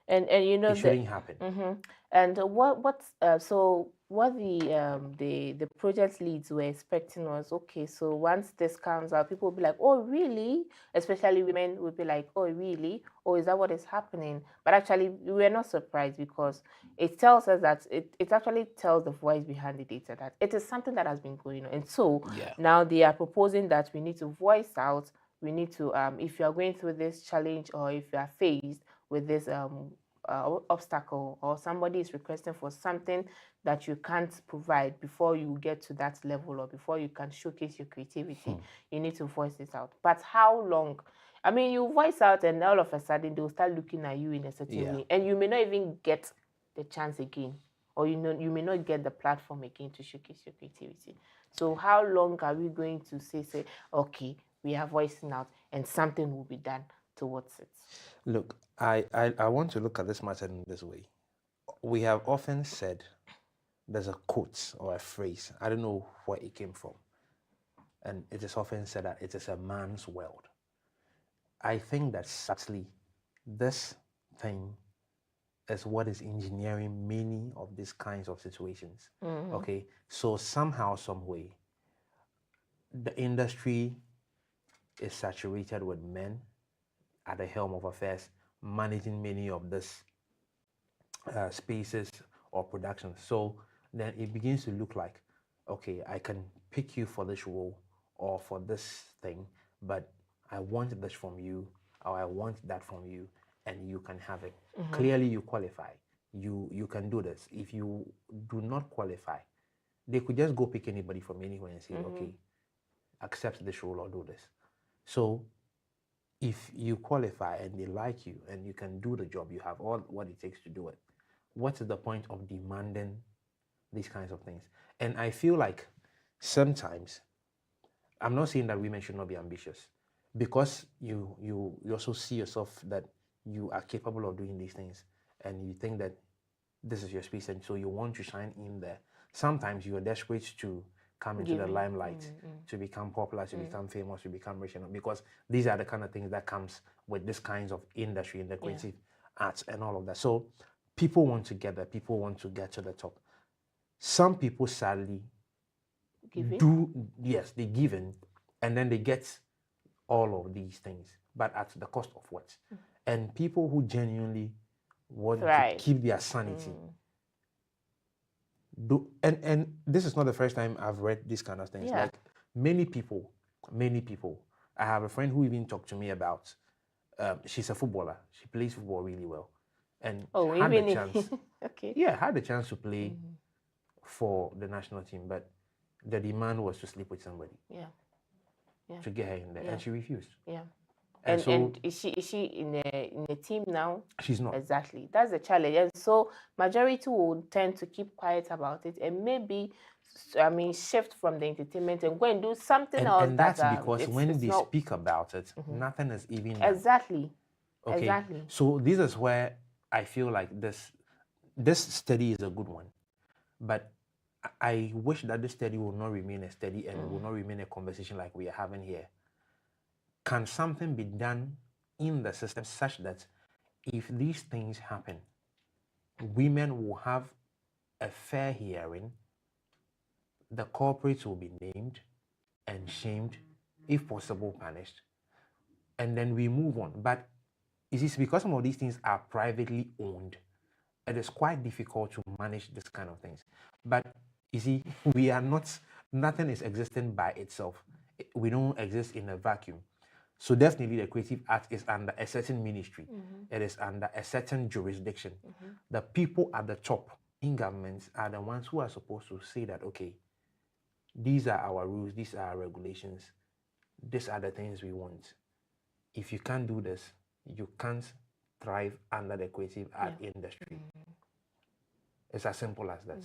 And you know It shouldn't happen. And so what the project leads were expecting was, okay, so once this comes out, people will be like, oh really? Especially women will be like, oh really? Oh, is that what is happening? But actually we were not surprised, because it tells us that it actually tells the voice behind the data that it is something that has been going on. And so now they are proposing that we need to voice out, we need to if you are going through this challenge, or if you are faced with this obstacle, or somebody is requesting for something that you can't provide before you get to that level, or before you can showcase your creativity, you need to voice this out. But how long? I mean, you voice out and all of a sudden they'll start looking at you in a certain way, and you may not even get the chance again, or you may not get the platform again to showcase your creativity. So how long are we going to say, okay, we are voicing out and something will be done towards it? Look, I want to look at this matter in this way. We have often said, there's a quote or a phrase, I don't know where it came from, and it is often said that it is a man's world. I think that sadly, this thing is what is engineering many of these kinds of situations. Okay, so somehow, some way, the industry is saturated with men at the helm of affairs, managing many of these spaces or productions. So then it begins to look like, okay, I can pick you for this role or for this thing, but I want this from you, or I want that from you, and you can have it. Clearly you qualify. You can do this. If you do not qualify, they could just go pick anybody from anywhere and say, okay, accept this role or do this. So if you qualify and they like you and you can do the job, you have all what it takes to do it, what's the point of demanding these kinds of things? And I feel like sometimes, I'm not saying that women should not be ambitious, because you also see yourself that you are capable of doing these things, and you think that this is your space, and so you want to shine in there. Sometimes you are desperate to come into the limelight, to become popular, to become famous, to become rich, because these are the kind of things that comes with this kinds of industry in the creative arts and all of that. So people want to get there, people want to get to the top. Some people sadly they give in, and then they get all of these things, but at the cost of what? And people who genuinely want to keep their sanity and this is not the first time I've read these kind of things. Like many people, I have a friend who even talked to me about, she's a footballer, she plays football really well, and had the chance had the chance to play for the national team, but the demand was to sleep with somebody to get her in there, and she refused. And is she in a team now? She's not. Exactly. That's the challenge. And so majority will tend to keep quiet about it, and maybe, shift from the entertainment and go and do something else. And that's because when they speak about it, nothing is even done. Exactly. Okay. Exactly. So this is where I feel like this study is a good one, but I wish that this study will not remain a study and will not remain a conversation like we are having here. Can something be done in the system such that if these things happen, women will have a fair hearing, the culprits will be named and shamed, if possible punished, and then we move on? But it is because some of these things are privately owned, it is quite difficult to manage this kind of things. But you see, we are not, nothing is existing by itself. We don't exist in a vacuum. So definitely the creative art is under a certain ministry. It is under a certain jurisdiction. The people at the top in governments are the ones who are supposed to say that, okay, these are our rules, these are our regulations, these are the things we want. If you can't do this, you can't thrive under the creative art industry. It's as simple as that.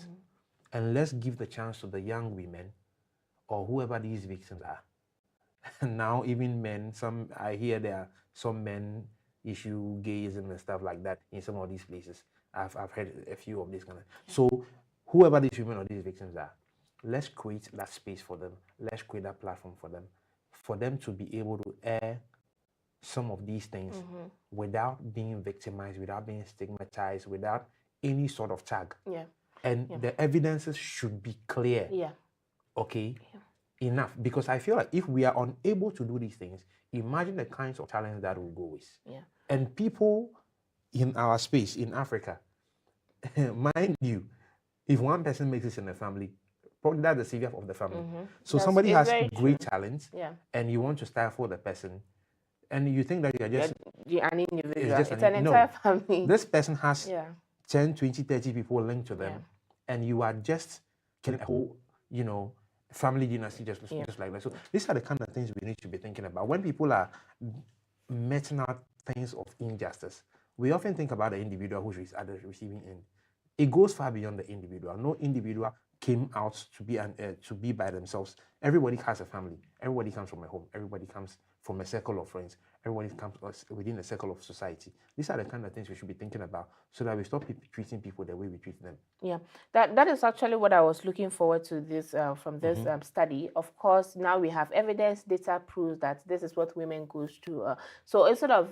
And let's give the chance to the young women or whoever these victims are. Now even men, I hear there are some men issue gayism and stuff like that in some of these places. I've heard a few of these kind of. So whoever these women or these victims are, let's create that space for them. Let's create that platform for them to be able to air some of these things without being victimized, without being stigmatized, without any sort of tag. Yeah. And the evidences should be clear. Yeah. Okay? Yeah. Enough. Because I feel like if we are unable to do these things, imagine the kinds of talents that will go with. Yeah. And people in our space, in Africa, mind you, if one person makes this in the family, probably that's the savior of the family. So somebody has great talent, and you want to stifle the person, and you think that you are just an individual. It's an entire family. This person has 10, 20, 30 people linked to them, and you are just killing a whole, family dynasty just like that. So these are the kind of things we need to be thinking about. When people are meting out things of injustice, we often think about the individual who's at the receiving end. It goes far beyond the individual. No individual came out to be by themselves. Everybody has a family. Everybody comes from a home. Everybody comes from a circle of friends. Everybody comes within a circle of society. These are the kind of things we should be thinking about so that we stop treating people the way we treat them. Yeah, that is actually what I was looking forward to this from this study. Of course, now we have evidence, data proves that this is what women go through. So instead of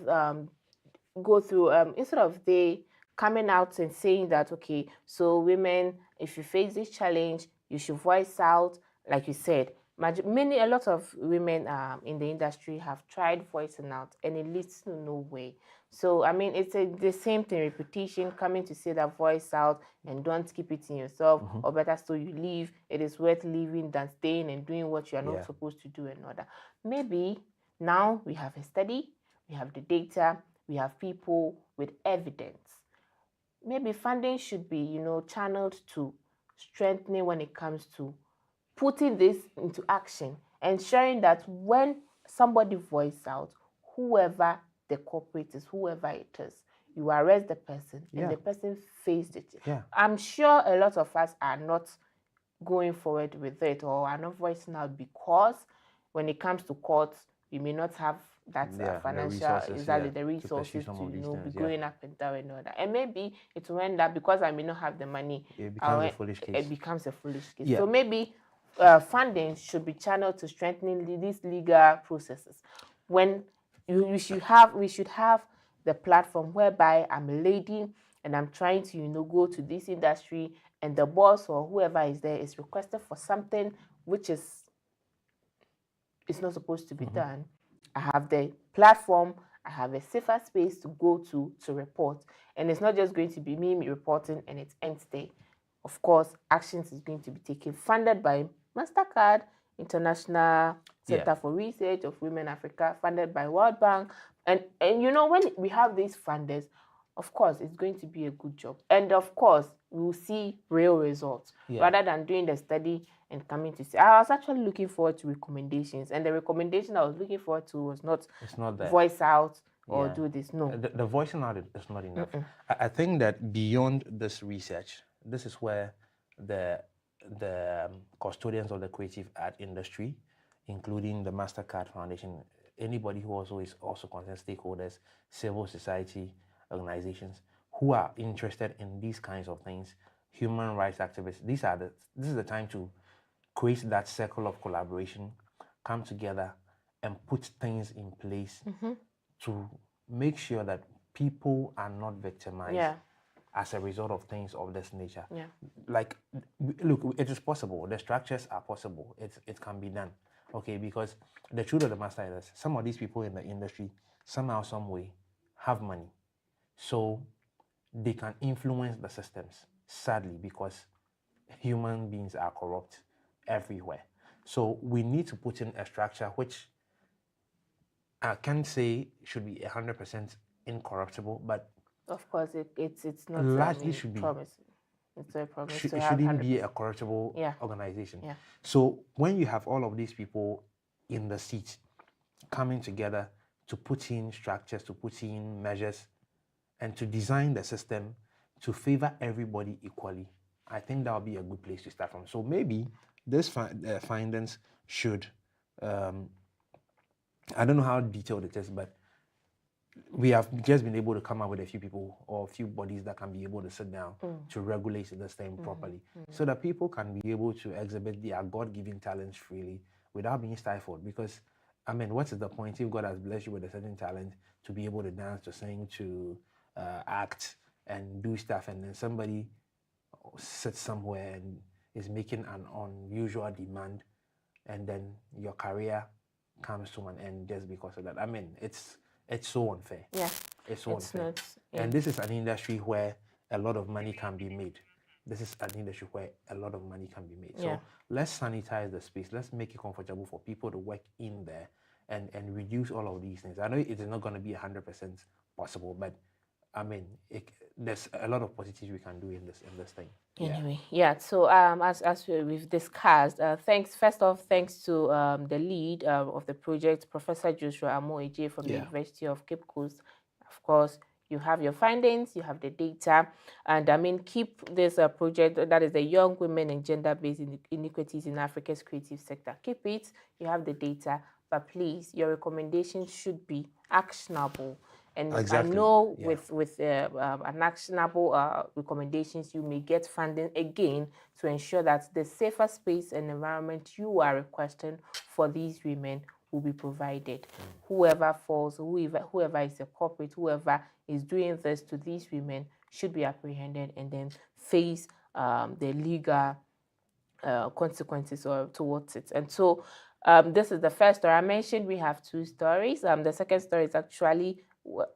instead of they coming out and saying that, okay, so women, if you face this challenge, you should voice out, like you said. A lot of women in the industry have tried voicing out, and it leads to nowhere. So, I mean, it's the same thing, repetition, coming to say that voice out and don't keep it in yourself, or better still, you leave. It is worth leaving than staying and doing what you are not supposed to do and all that. Maybe now we have a study, we have the data, we have people with evidence. Maybe funding should be, channeled to strengthening when it comes to putting this into action, ensuring that when somebody voices out, whoever the culprit is, whoever it is, you arrest the person and the person faced it. Yeah. I'm sure a lot of us are not going forward with it or are not voicing out because when it comes to courts, we may not have that financial, the resources to be going up and down and all that. And maybe it will end up because I may not have the money, it becomes a foolish case. It becomes a foolish case. Yeah. So maybe funding should be channeled to strengthening these legal processes. When we should have the platform whereby I'm a lady and I'm trying to go to this industry, and the boss or whoever is there is requested for something which is not supposed to be done. I have the platform, I have a safer space to go to report, and it's not just going to be me reporting and it ends there. Of course, actions is going to be taken, funded by Mastercard, International Center for Research of Women Africa, funded by World Bank. And when we have these funders, of course, it's going to be a good job. And of course, we will see real results rather than doing the study and coming to see. I was actually looking forward to recommendations. And the recommendation I was looking forward to was not voice out or do this. No. The voicing out is not enough. I think that beyond this research, this is where the custodians of the creative art industry, including the Mastercard Foundation, anybody who also is concerned, stakeholders, civil society organizations who are interested in these kinds of things, human rights activists, this is the time to create that circle of collaboration, come together and put things in place to make sure that people are not victimized as a result of things of this nature. Like, look, it is possible. The structures are possible. It can be done. Okay, because the truth of the matter is some of these people in the industry, somehow, some way, have money. So they can influence the systems, sadly, because human beings are corrupt everywhere. So we need to put in a structure which I can't say should be 100% incorruptible, but of course it's not largely should be. It's a promise. It shouldn't be a corruptible organization. So when you have all of these people in the seat coming together to put in structures, to put in measures, and to design the system to favor everybody equally, I think that would be a good place to start from. So maybe these findings should, I don't know how detailed it is, but we have just been able to come up with a few people or a few bodies that can be able to sit down to regulate this thing properly so that people can be able to exhibit their God-given talents freely without being stifled. Because I mean, what is the point if God has blessed you with a certain talent to be able to dance, to sing, to act, and do stuff, and then somebody sits somewhere and is making an unusual demand, and then your career comes to an end just because of that? I mean, it's so unfair. Yeah, it's so unfair. Not, yeah. And this is an industry where a lot of money can be made. This is an industry where a lot of money can be made. Yeah. So let's sanitize the space. Let's make it comfortable for people to work in there and reduce all of these things. I know it is not going to be 100% possible, but I mean, there's a lot of positives we can do in this thing. Anyway, yeah. So as we've discussed, thanks to the lead of the project, Professor Joshua Amo-Eje from the University of Cape Coast. Of course, you have your findings, you have the data, and I mean, keep this project, that is the Young Women and Gender-Based Inequities in Africa's Creative Sector. Keep it, you have the data, but please, your recommendations should be actionable. And exactly. I know with an actionable recommendations, you may get funding again to ensure that the safer space and environment you are requesting for these women will be provided. Whoever falls, whoever is a corporate, whoever is doing this to these women should be apprehended and then face the legal consequences towards it. And so this is the first story I mentioned. We have two stories. The second story is actually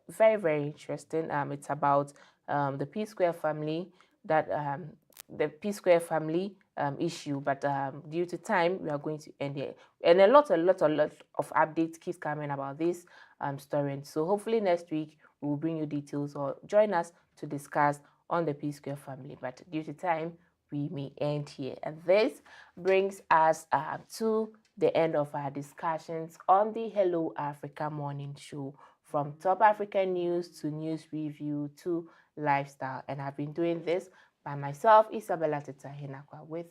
very, very interesting. It's about the P-Square family, the P-Square family issue, but due to time, we are going to end it. And a lot of updates keeps coming about this story. And so hopefully next week, we will bring you details or join us to discuss on the P-Square family. But due to time, we may end here. And this brings us to the end of our discussions on the Hello Africa Morning Show, from top African news to news review to lifestyle. And I've been doing this by myself, Isabella Tetahinakwa, with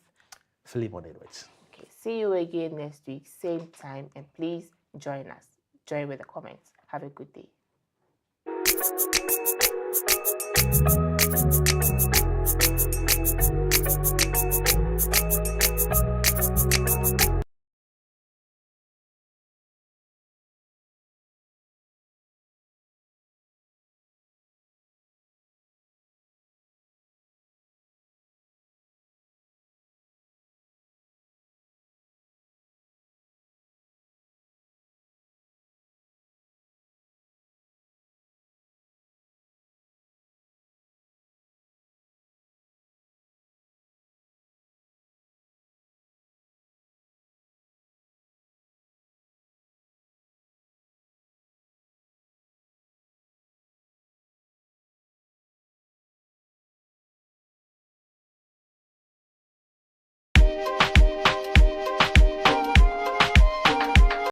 Philemon Edwards. Okay, see you again next week, same time, and please join us. Join with the comments. Have a good day.